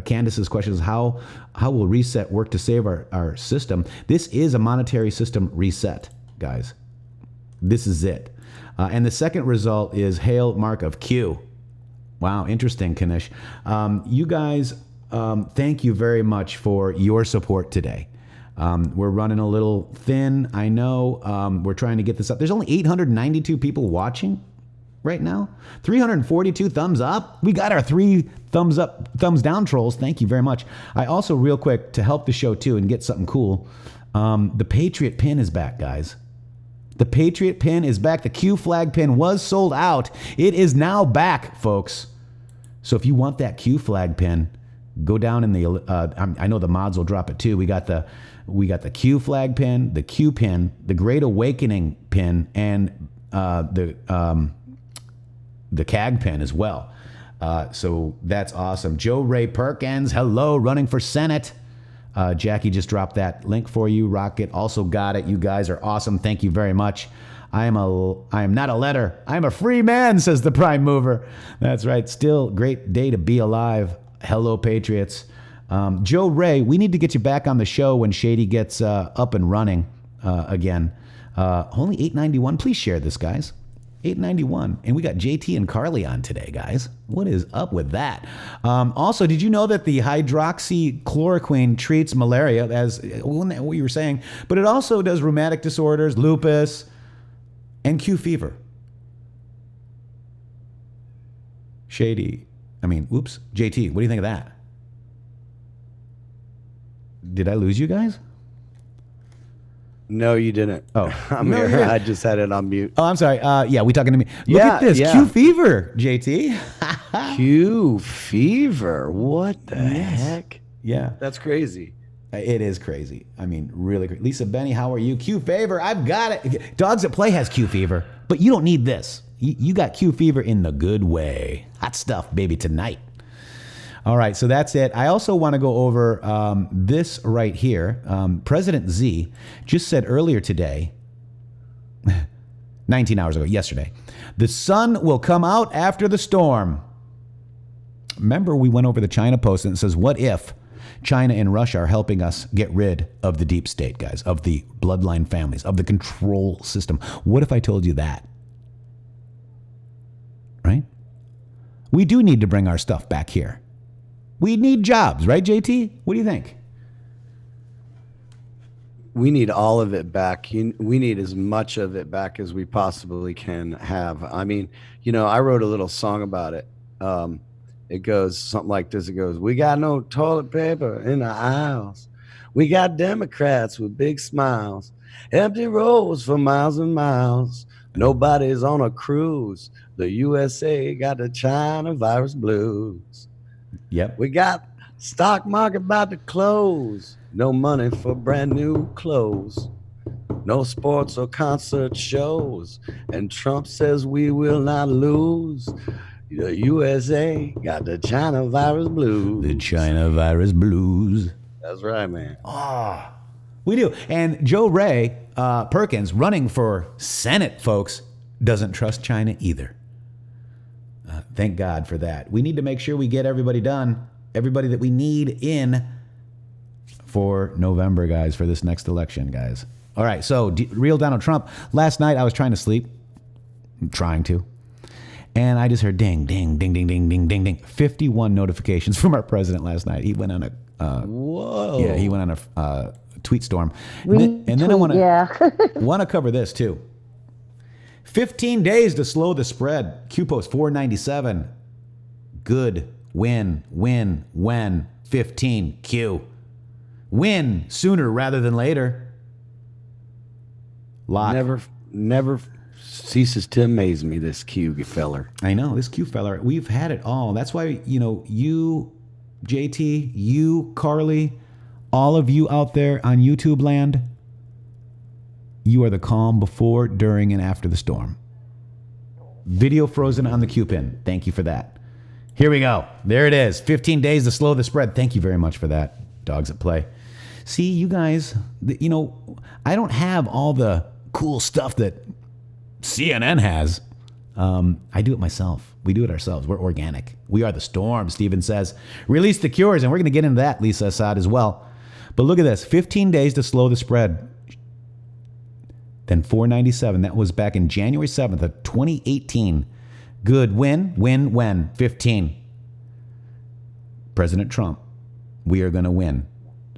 Candace's question is how will reset work to save our system? This is a monetary system reset, guys. This is it. And the second result is hail mark of Q. Wow, interesting, Kanish. You guys, thank you very much for your support today. We're running a little thin. I know we're trying to get this up. There's only 892 people watching right now. 342 thumbs up. We got our 3 thumbs up, thumbs down trolls. Thank you very much. I also, real quick, to help the show too and get something cool, the Patriot pin is back, guys. The Patriot pin is back. The Q flag pin was sold out. It is now back, folks. So if you want that Q flag pin, go down in the. I know the mods will drop it too. We got the Q flag pin, the Q pin, the Great Awakening pin, and the CAG pin as well. So that's awesome. Joe Ray Perkins, hello, running for Senate. Jackie just dropped that link for you. Rocket also got it. You guys are awesome. Thank you very much. I am not a letter. I'm a free man, says the prime mover. That's right. Still great day to be alive. Hello, Patriots. Joe Ray, we need to get you back on the show when Shady gets up and running again. Only 891. Please share this, guys. 891. And we got JT and Carly on today, guys. What is up with that? Also, did you know that the hydroxychloroquine treats malaria, as what you were saying, but it also does rheumatic disorders, lupus, and Q fever? JT, what do you think of that? Did I lose you guys? No, you didn't. Oh, I'm no, here. you didn't. I just had it on mute. Oh, I'm sorry. Yeah, we talking to me. Look Yeah, at this. yeah. Q Fever, JT. Q Fever. What the heck? Yeah. That's crazy. It is crazy. I mean, really crazy. Lisa Benny, how are you? Q Fever, I've got it. Dogs at Play has Q Fever, but you don't need this. You got Q Fever in the good way. Hot stuff, baby, tonight. All right, so that's it. I also want to go over this right here. President Z just said earlier today, 19 hours ago, yesterday, the sun will come out after the storm. Remember, we went over the China post and it says, what if China and Russia are helping us get rid of the deep state, guys, of the bloodline families, of the control system? What if I told you that? Right? We do need to bring our stuff back here. We need jobs, right, JT? What do you think? We need all of it back. We need as much of it back as we possibly can have. I mean, I wrote a little song about it. It goes something like this. It goes, we got no toilet paper in the aisles. We got Democrats with big smiles. Empty roads for miles and miles. Nobody's on a cruise. The USA got the China virus blues. Yep. We got stock market about to close. No money for brand new clothes. No sports or concert shows. And Trump says we will not lose. The USA got the China virus blues. The China virus blues. That's right, man. We do. And Joe Ray Perkins, running for Senate, folks, doesn't trust China either. Thank God for that. We need to make sure we get everybody done, everybody that we need in for November, guys, for this next election, guys. All right, so real Donald Trump. Last night I was trying to sleep, and I just heard ding, ding, ding, ding, ding, ding, ding, ding. 51 notifications from our president last night. He went on a whoa. Yeah, he went on a tweet storm. And then I want to cover this too. 15 days to slow the spread. Q post 497. Good. Win. 15. Q. Win sooner rather than later. Lock. Never ceases to amaze me, this Q feller. I know, this Q feller. We've had it all. That's why, you, JT, you, Carly, all of you out there on YouTube land, you are the calm before, during, and after the storm. Video frozen on the Q pin. Thank you for that. Here we go. There it is. 15 days to slow the spread. Thank you very much for that, Dogs at Play. See, you guys, I don't have all the cool stuff that CNN has. I do it myself. We do it ourselves. We're organic. We are the storm, Steven says. Release the cures, and we're going to get into that, Lisa Assad, as well. But look at this. 15 days to slow the spread. Then 497. That was back in January 7th of 2018. Good. Win. 15. President Trump. We are going to win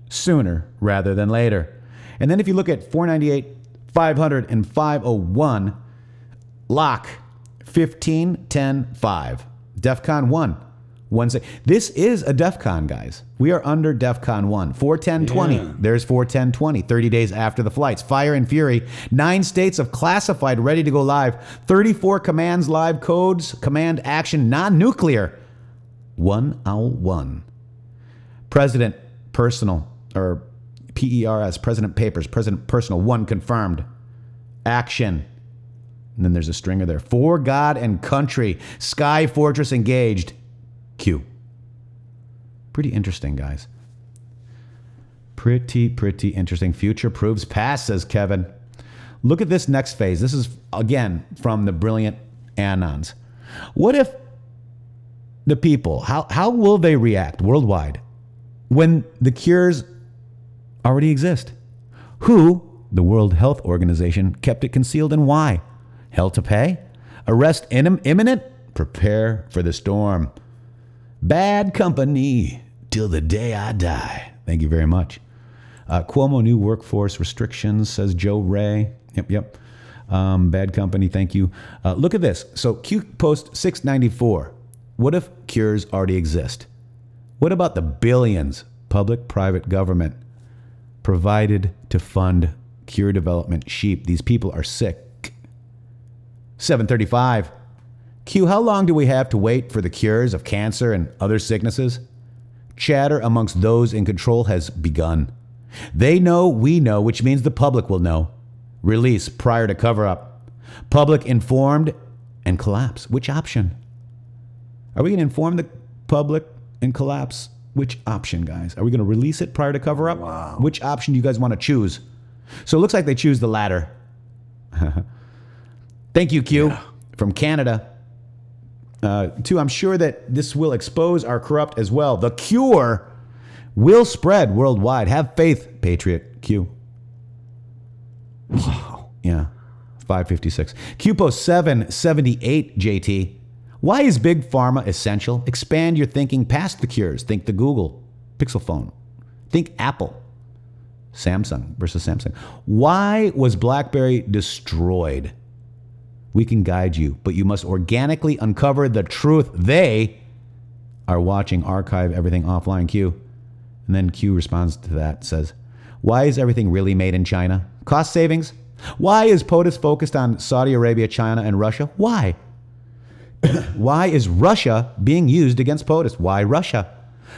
sooner rather than later. And then if you look at 498, 500, and 501, lock 15, 10, 5. DEFCON 1. This is a DEFCON, guys. We are under DEFCON 1. 41020. Yeah. There's 41020. 30 days after the flights. Fire and Fury. 9 states of classified ready to go live. 34 commands live. Codes, command action, non-nuclear. 1 Owl 1. President Personal, or PERS, President Papers, President Personal 1 confirmed. Action. And then there's a stringer there. For God and Country. Sky Fortress engaged. Q. Pretty interesting, guys. Pretty interesting. Future proves past, says Kevin. Look at this next phase. This is, again, from the brilliant Anons. What if the people, how will they react worldwide when the cures already exist? Who, the World Health Organization, kept it concealed, and why? Hell to pay? Arrest imminent? Prepare for the storm. Bad company till the day I die. Thank you very much. Cuomo new workforce restrictions, says Joe Ray. Yep. Bad company, thank you. Look at this. So Q post 694. What if cures already exist? What about the billions, public, private, government, provided to fund cure development sheep. These people are sick. 735. Q, how long do we have to wait for the cures of cancer and other sicknesses? Chatter amongst those in control has begun. They know, we know, which means the public will know. Release prior to cover-up. Public informed and collapse. Which option? Are we going to inform the public and collapse? Which option, guys? Are we going to release it prior to cover-up? Wow. Which option do you guys want to choose? So it looks like they choose the latter. Thank you, Q, from Canada. Two, I'm sure that this will expose our corrupt as well. The cure will spread worldwide. Have faith, Patriot. Q. Wow. Yeah. 556. QPO 778, JT. Why is Big Pharma essential? Expand your thinking past the cures. Think the Google Pixel phone. Think Apple. Samsung versus Samsung. Why was BlackBerry destroyed? We can guide you, but you must organically uncover the truth. They are watching Archive Everything Offline, Q. And then Q responds to that, says, why is everything really made in China? Cost savings? Why is POTUS focused on Saudi Arabia, China, and Russia? Why? Why is Russia being used against POTUS? Why Russia?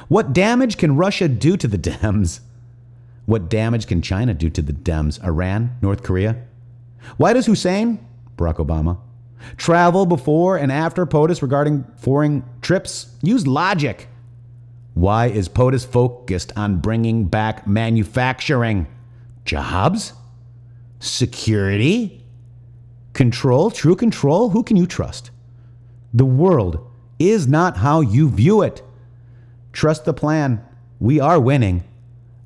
What damage can Russia do to the Dems? What damage can China do to the Dems? Iran? North Korea? Why does Hussein, Barack Obama, travel before and after POTUS regarding foreign trips? Use logic. Why is POTUS focused on bringing back manufacturing? Jobs? Security? Control? True control? Who can you trust? The world is not how you view it. Trust the plan. We are winning.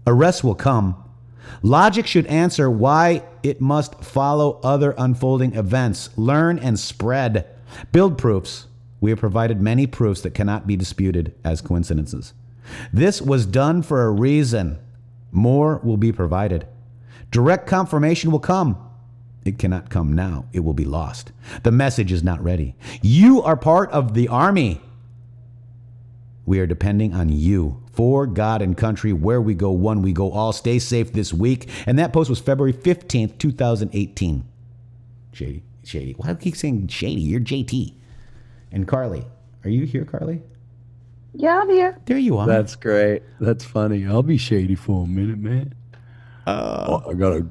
Arrests will come. Logic should answer why it must follow other unfolding events. Learn and spread. Build proofs. We have provided many proofs that cannot be disputed as coincidences. This was done for a reason. More will be provided. Direct confirmation will come. It cannot come now. It will be lost. The message is not ready. You are part of the army. We are depending on you. For God and country, where we go, one we go all. Stay safe this week. And that post was February 15th, 2018. Shady. Why do I keep saying Shady? You're JT. And Carly. Are you here, Carly? Yeah, I'm here. There you are. That's great. That's funny. I'll be shady for a minute, man. I gotta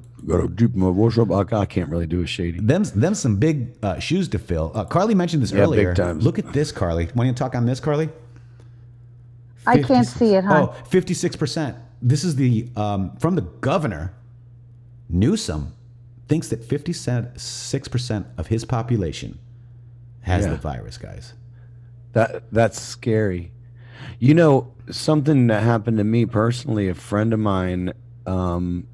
deep my voice up. I can't really do a shady. Them some big shoes to fill. Carly mentioned this earlier. Big times. Look at this, Carly. Want to talk on this, Carly? I can't see it, huh? Oh, 56%. This is the from the governor. Newsom thinks that 56% of his population has the virus, guys. That's scary. You know, something that happened to me personally, a friend of mine, one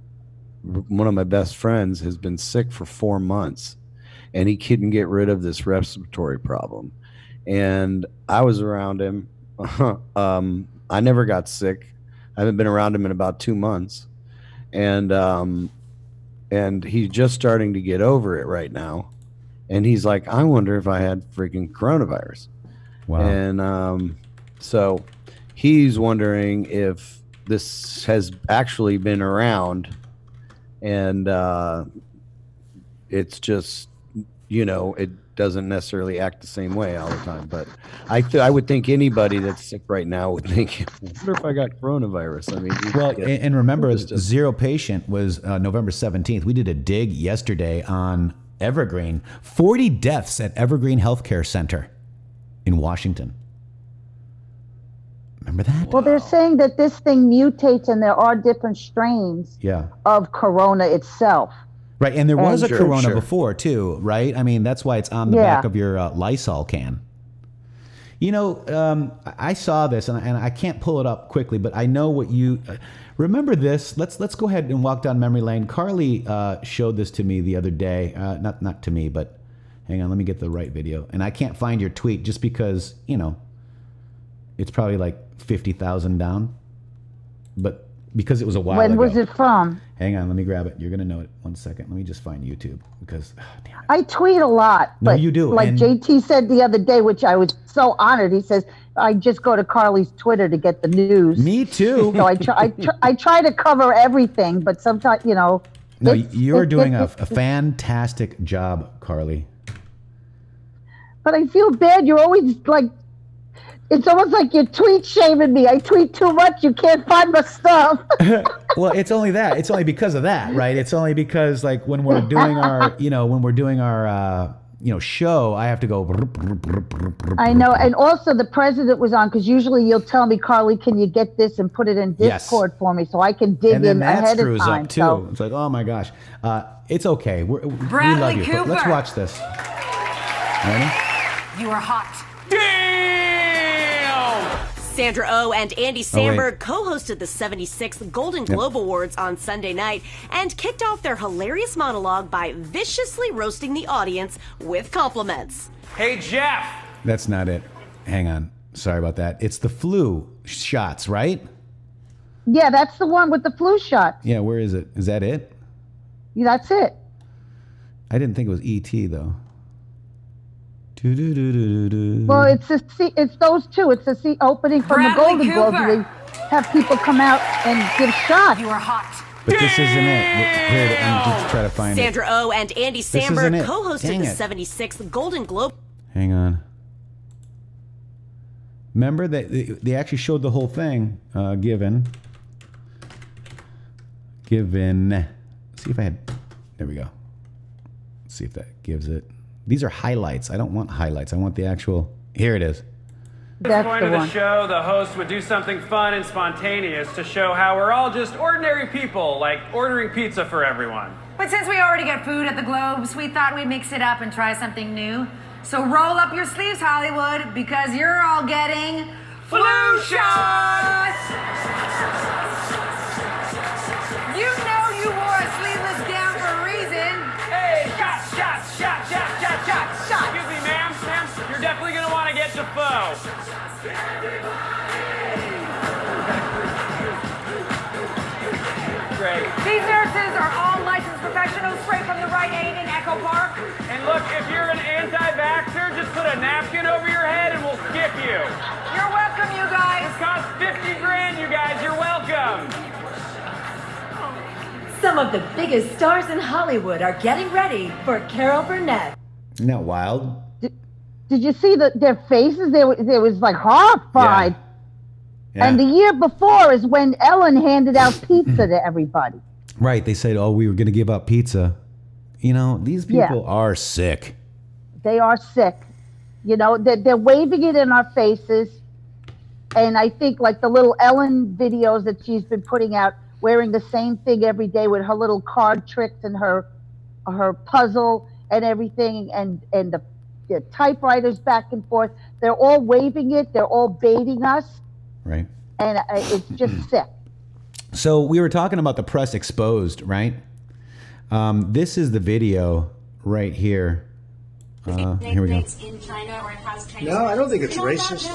of my best friends, has been sick for 4 months, and he couldn't get rid of this respiratory problem. And I was around him. I never got sick. I haven't been around him in about 2 months. And he's just starting to get over it right now. And he's like, I wonder if I had freaking coronavirus. Wow. And so he's wondering if this has actually been around, and it's just, you know, it doesn't necessarily act the same way all the time. But I would think anybody that's sick right now would think, I wonder if I got coronavirus. I mean, well, and remember, Zero Patient was November 17th. We did a dig yesterday on Evergreen. 40 deaths at Evergreen Healthcare Center in Washington. Remember that? Well, they're saying that this thing mutates and there are different strains of corona itself. Right, and there was a corona before, too, right? I mean, that's why it's on the back of your Lysol can. You know, I saw this, and I can't pull it up quickly, but I know what you... remember this? Let's go ahead and walk down memory lane. Carly showed this to me the other day. Not to me, but hang on, let me get the right video. And I can't find your tweet just because, you know, it's probably like 50,000 down. But because it was a while ago. When was it from? Hang on, let me grab it. You're going to know it. 1 second. Let me just find YouTube because, damn it. I tweet a lot. No, but you do. Like JT said the other day, which I was so honored. He says, I just go to Carly's Twitter to get the news. Me too. So I try to cover everything, but sometimes, you know, No, you're doing a fantastic job, Carly. But I feel bad. You're always like, it's almost like you're tweet shaming me. I tweet too much. You can't find my stuff. Well, it's only that. It's only because of that, right? It's only because like when we're doing our, show, I have to go. I know. And also the president was on, because usually you'll tell me, Carly, can you get this and put it in Discord for me so I can dig in ahead of time. Up too. So. It's like, oh my gosh. It's okay. We love you. But let's watch this. Ready? You are hot. Damn! Sandra Oh and Andy Samberg co-hosted the 76th Golden Globe Awards on Sunday night and kicked off their hilarious monologue by viciously roasting the audience with compliments. Hey, Jeff! That's not it. Hang on. Sorry about that. It's the flu shots, right? Yeah, that's the one with the flu shot. Yeah, where is it? Is that it? Yeah, that's it. I didn't think it was E.T. though. Well, it's those two. It's the opening from the Golden Globes. We have people come out and give shots. You are hot. But this isn't it. Here, I'm just trying to find Sandra Oh and Andy Samberg co-hosted the 76th Golden Globe. Hang on. Remember that they actually showed the whole thing. Given. See if I had. There we go. Let's see if that gives it. These are highlights. I don't want highlights. I want the actual. Here it is. At the point of the show, the host would do something fun and spontaneous to show how we're all just ordinary people, like ordering pizza for everyone. But since we already get food at the Globes, we thought we'd mix it up and try something new. So roll up your sleeves, Hollywood, because you're all getting flu shots! You know you wore a sleeveless gown for a reason. Hey, shot! Excuse me, ma'am. You're definitely going to want to get Defoe. Great. These nurses are all licensed professionals straight from the Rite Aid in Echo Park. And look, if you're an anti-vaxxer, just put a napkin over your head and we'll skip you. You're welcome, you guys. This costs 50 grand, you guys. You're welcome. Some of the biggest stars in Hollywood are getting ready for Carol Burnett. Isn't that wild? Did you see their faces? They was like horrified. Yeah. And the year before is when Ellen handed out pizza to everybody. Right. They said, oh, we were going to give up pizza. You know, these people are sick. They are sick. You know, they're waving it in our faces. And I think like the little Ellen videos that she's been putting out, wearing the same thing every day with her little card tricks and her puzzle and everything, and the typewriters back and forth. They're all waving it. They're all baiting us. Right. And it's just sick. So we were talking about the press exposed, right? This is the video right here. Here we go. No, I don't think it's racist.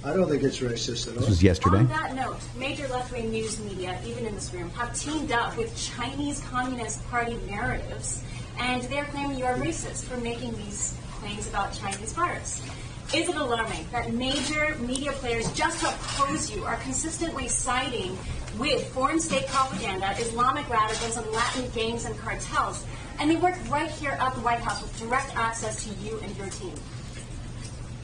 I don't think it's racist at all. This was yesterday. On that note, major left-wing news media, even in this room, have teamed up with Chinese Communist Party narratives, and they're claiming you are racist for making these claims about Chinese virus. Is it alarming that major media players just to oppose you are consistently siding with foreign state propaganda, Islamic radicals, and Latin gangs and cartels, and they work right here at the White House with direct access to you and your team?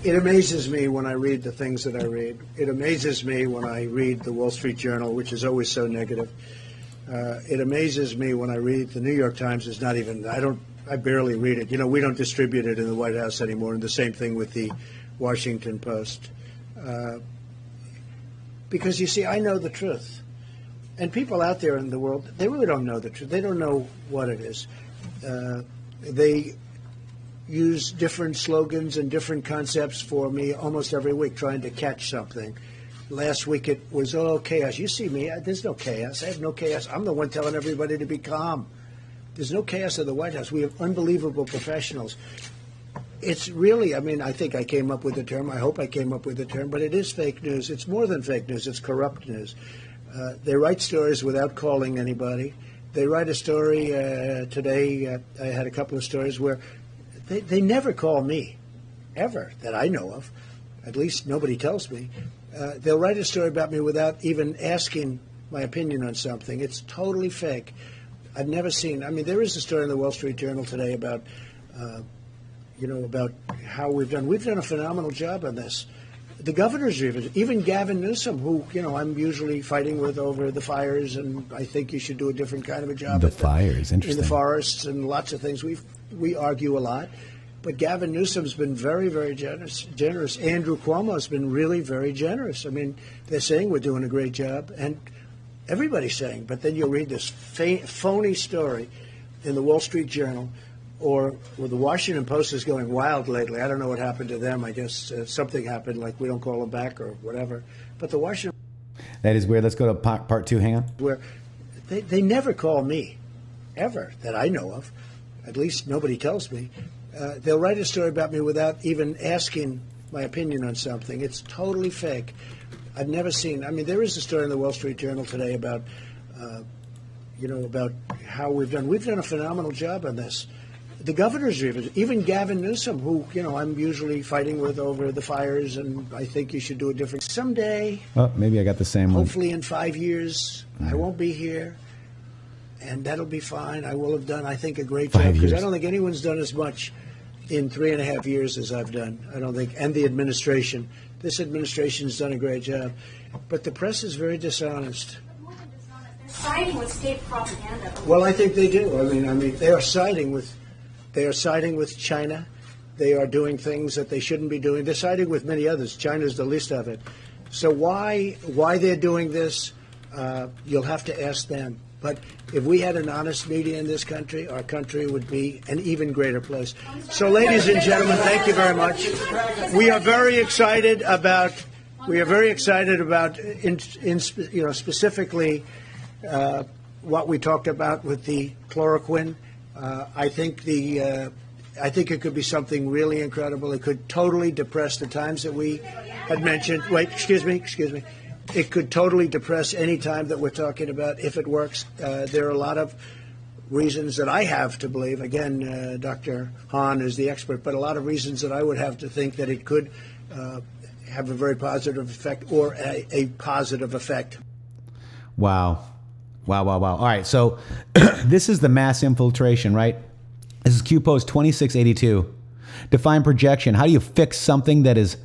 It amazes me when I read the things that I read. It amazes me when I read the Wall Street Journal, which is always so negative. It amazes me when I read the New York Times. Is not even, I barely read it. You know, we don't distribute it in the White House anymore, and the same thing with the Washington Post. Because, you see, I know the truth. And people out there in the world, they really don't know the truth. They don't know what it is. They use different slogans and different concepts for me almost every week, trying to catch something. Last week it was, oh, chaos. You see me, there's no chaos. I have no chaos. I'm the one telling everybody to be calm. There's no chaos at the White House. We have unbelievable professionals. It's really, I mean, I think I came up with the term. I hope I came up with the term, but it is fake news. It's more than fake news. It's corrupt news. They write stories without calling anybody. They write a story today. I had a couple of stories where they never call me, ever, that I know of. At least nobody tells me. They'll write a story about me without even asking my opinion on something. It's totally fake. I've never seen. I mean, there is a story in the Wall Street Journal today about, about how we've done. We've done a phenomenal job on this. The governors, even Gavin Newsom, who I'm usually fighting with over the fires, and I think you should do a different kind of a job. The fires, interesting. In the forests and lots of things. We argue a lot, but Gavin Newsom's been very, very generous. Andrew Cuomo's been really very generous. I mean, they're saying we're doing a great job, and everybody's saying. But then you'll read this phony story in the Wall Street Journal. Or the Washington Post is going wild lately. I don't know what happened to them. I guess something happened, like we don't call them back or whatever. But the Washington... That is weird. Let's go to part 2. Hang on. Where they never call me, ever, that I know of. At least nobody tells me. They'll write a story about me without even asking my opinion on something. It's totally fake. I've never seen... I mean, there is a story in the Wall Street Journal today about, about how we've done a phenomenal job on this. The governors, even Gavin Newsom, who, I'm usually fighting with over the fires, and I think you should do a different... Someday... Oh, maybe I got the same one. Hopefully in 5 years, I won't be here, and that'll be fine. I will have done, I think, a great job, because I don't think anyone's done as much in 3.5 years as I've done. I don't think, and the administration. This administration's done a great job. But the press is very dishonest. Siding with state propaganda. Well, I think they do. I mean, they are siding with China. They are doing things that they shouldn't be doing. They're siding with many others. China's the least of it. So why they're doing this, you'll have to ask them. But if we had an honest media in this country, our country would be an even greater place. So, ladies and gentlemen, thank you very much. We are very excited about. Specifically what we talked about with the chloroquine. I think it could be something really incredible. It could totally depress the times that we had mentioned. Wait, excuse me. It could totally depress any time that we're talking about if it works. There are a lot of reasons that I have to believe. Again, Dr. Hahn is the expert, but a lot of reasons that I would have to think that it could have a very positive effect or a positive effect. Wow. All right, so this is the mass infiltration, right? This is Q Post 2682. Define projection. How do you fix something that is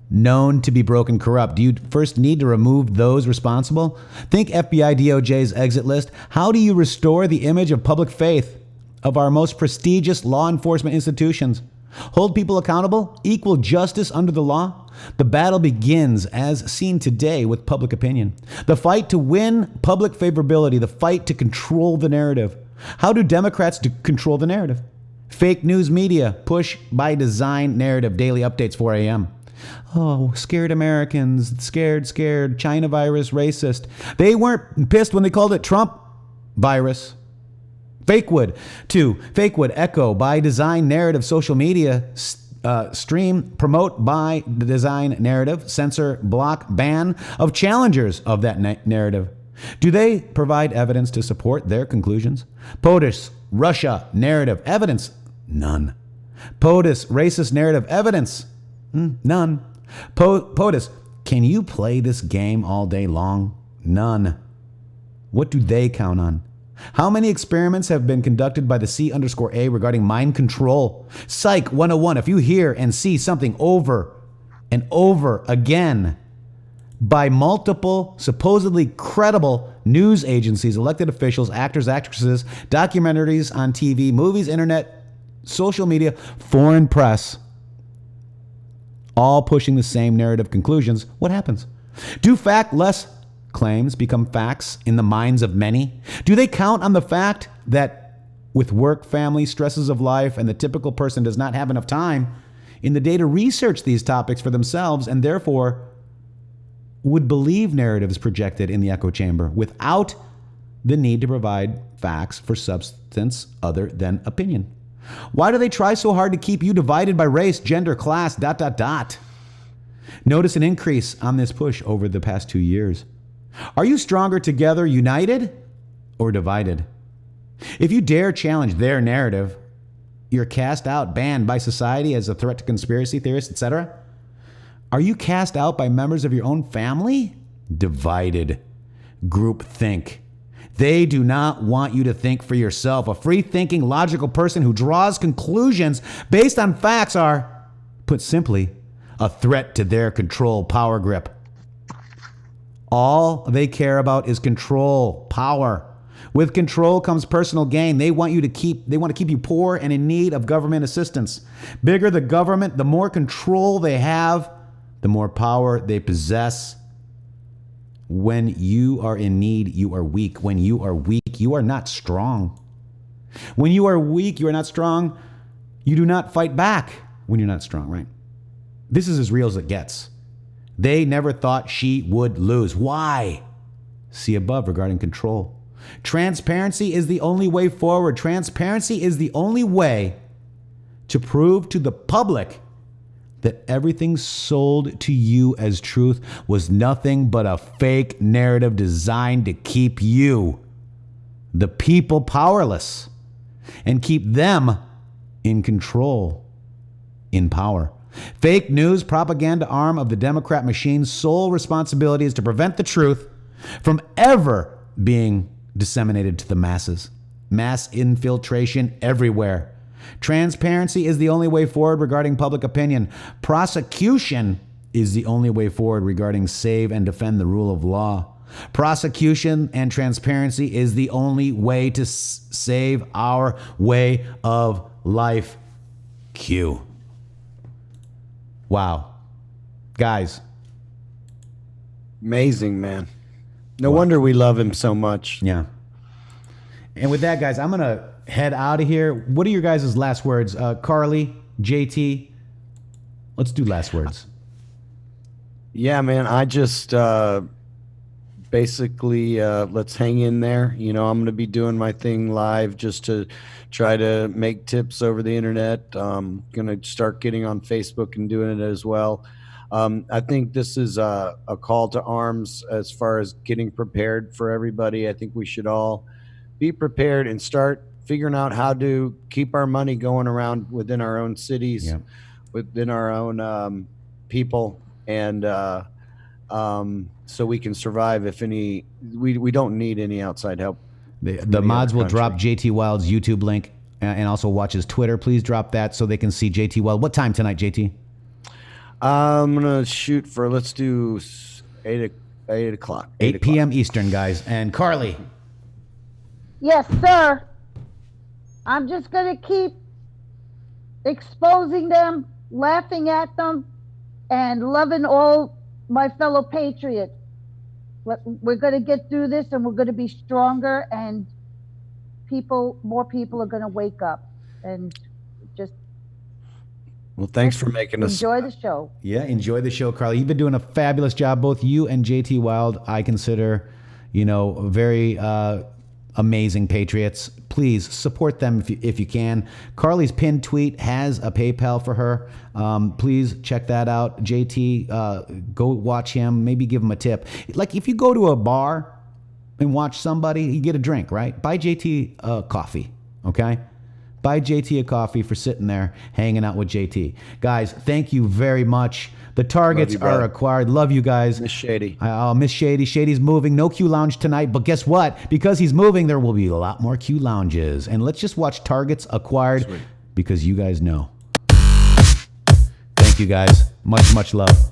known to be broken, corrupt? Do you first need to remove those responsible? Think FBI DOJ's exit list. How do you restore the image of public faith of our most prestigious law enforcement institutions? Hold people accountable? Equal justice under the law? The battle begins, as seen today, with public opinion. The fight to win public favorability, the fight to control the narrative. How do Democrats control the narrative? Fake news media, push by design narrative, daily updates 4 a.m. Oh, scared Americans, scared, China virus, racist. They weren't pissed when they called it Trump virus. Fakewood. 2, Fakewood, echo, by design narrative, social media, stream, promote by the design narrative, censor, block, ban of challengers of that narrative. Do they provide evidence to support their conclusions? POTUS, Russia, narrative, evidence, none. POTUS, racist narrative, evidence, none. POTUS, can you play this game all day long? None. What do they count on? How many experiments have been conducted by the C_A regarding mind control? Psych 101, if you hear and see something over and over again by multiple supposedly credible news agencies, elected officials, actors, actresses, documentaries on TV, movies, internet, social media, foreign press, all pushing the same narrative conclusions, what happens? Do fact-less claims become facts in the minds of many? Do they count on the fact that with work, family, stresses of life, and the typical person does not have enough time in the day to research these topics for themselves, and therefore would believe narratives projected in the echo chamber without the need to provide facts for substance other than opinion? Why do they try so hard to keep you divided by race, gender, class, ... Notice an increase on this push over the past 2 years. Are you stronger together, united, or divided? If you dare challenge their narrative, you're cast out, banned by society as a threat to conspiracy theorists, etc. Are you cast out by members of your own family? Divided. Group think. They do not want you to think for yourself. A free-thinking, logical person who draws conclusions based on facts are, put simply, a threat to their control power grip. All they care about is control, power. With control comes personal gain. They want to keep you poor and in need of government assistance. Bigger the government, the more control they have, the more power they possess. When you are in need, you are weak. When you are weak, you are not strong. When you are weak, you are not strong. You do not fight back when you're not strong, right? This is as real as it gets. They never thought she would lose. Why? See above regarding control. Transparency is the only way forward. Transparency is the only way to prove to the public that everything sold to you as truth was nothing but a fake narrative designed to keep you, the people, powerless and keep them in control, in power. Fake news propaganda arm of the Democrat machine's sole responsibility is to prevent the truth from ever being disseminated to the masses. Mass infiltration everywhere. Transparency is the only way forward regarding public opinion. Prosecution is the only way forward regarding save and defend the rule of law. Prosecution and transparency is the only way to save our way of life. Q. Wow. Guys. Amazing, man. No wonder we love him so much. Yeah. And with that, guys, I'm going to head out of here. What are your guys' last words? Carly, JT, let's do last words. Yeah, man. I just basically let's hang in there. You know, I'm going to be doing my thing live just to try to make tips over the internet. I'm going to start getting on Facebook and doing it as well. I think this is a call to arms as far as getting prepared for everybody. I think we should all be prepared and start figuring out how to keep our money going around within our own cities, within our own people, and so we can survive. If any, we don't need any outside help. The mods will drop JT Wild's YouTube link and also watch his Twitter. Please drop that so they can see JT Wild. What time tonight, JT? I'm gonna shoot for, let's do 8 o'clock. 8 p.m. Eastern, guys. And Carly. Yes, sir. I'm just gonna keep exposing them, laughing at them, and loving all my fellow patriots. We're gonna get through this, and we're gonna be stronger, and more people are gonna wake up and just. Well, thanks for making us enjoy the show. Yeah, enjoy the show, Carly. You've been doing a fabulous job. Both you and JT Wild, I consider, very amazing patriots. Please support them if you can. Carly's pinned tweet has a PayPal for her. Please check that out. JT, go watch him. Maybe give him a tip. Like if you go to a bar and watch somebody, you get a drink, right? Buy JT coffee, okay? Buy JT a coffee for sitting there hanging out with JT. Guys, thank you very much. The targets are acquired. Love you guys. Miss Shady. Miss Shady. Shady's moving. No Q Lounge tonight. But guess what? Because he's moving, there will be a lot more Q Lounges. And let's just watch targets acquired because you guys know. Thank you, guys. Much, much love.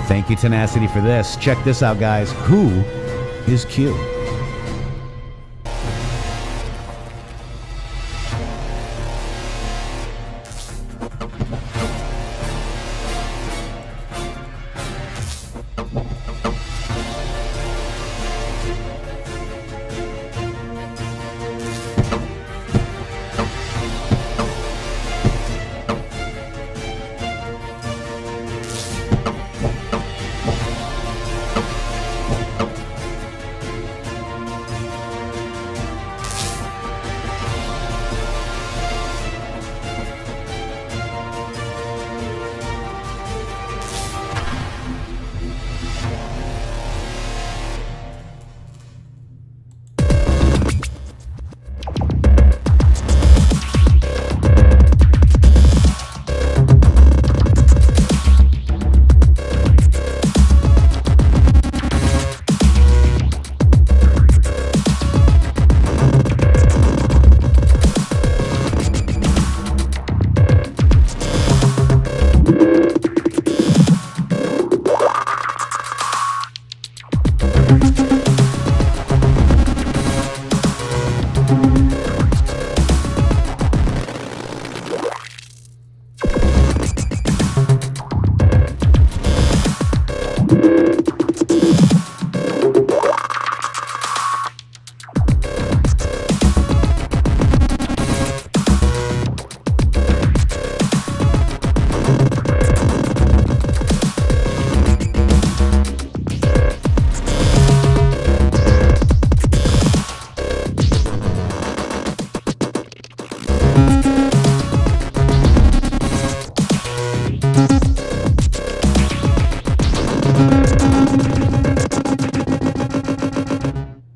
Thank you, Tenacity, for this. Check this out, guys. Who is Q?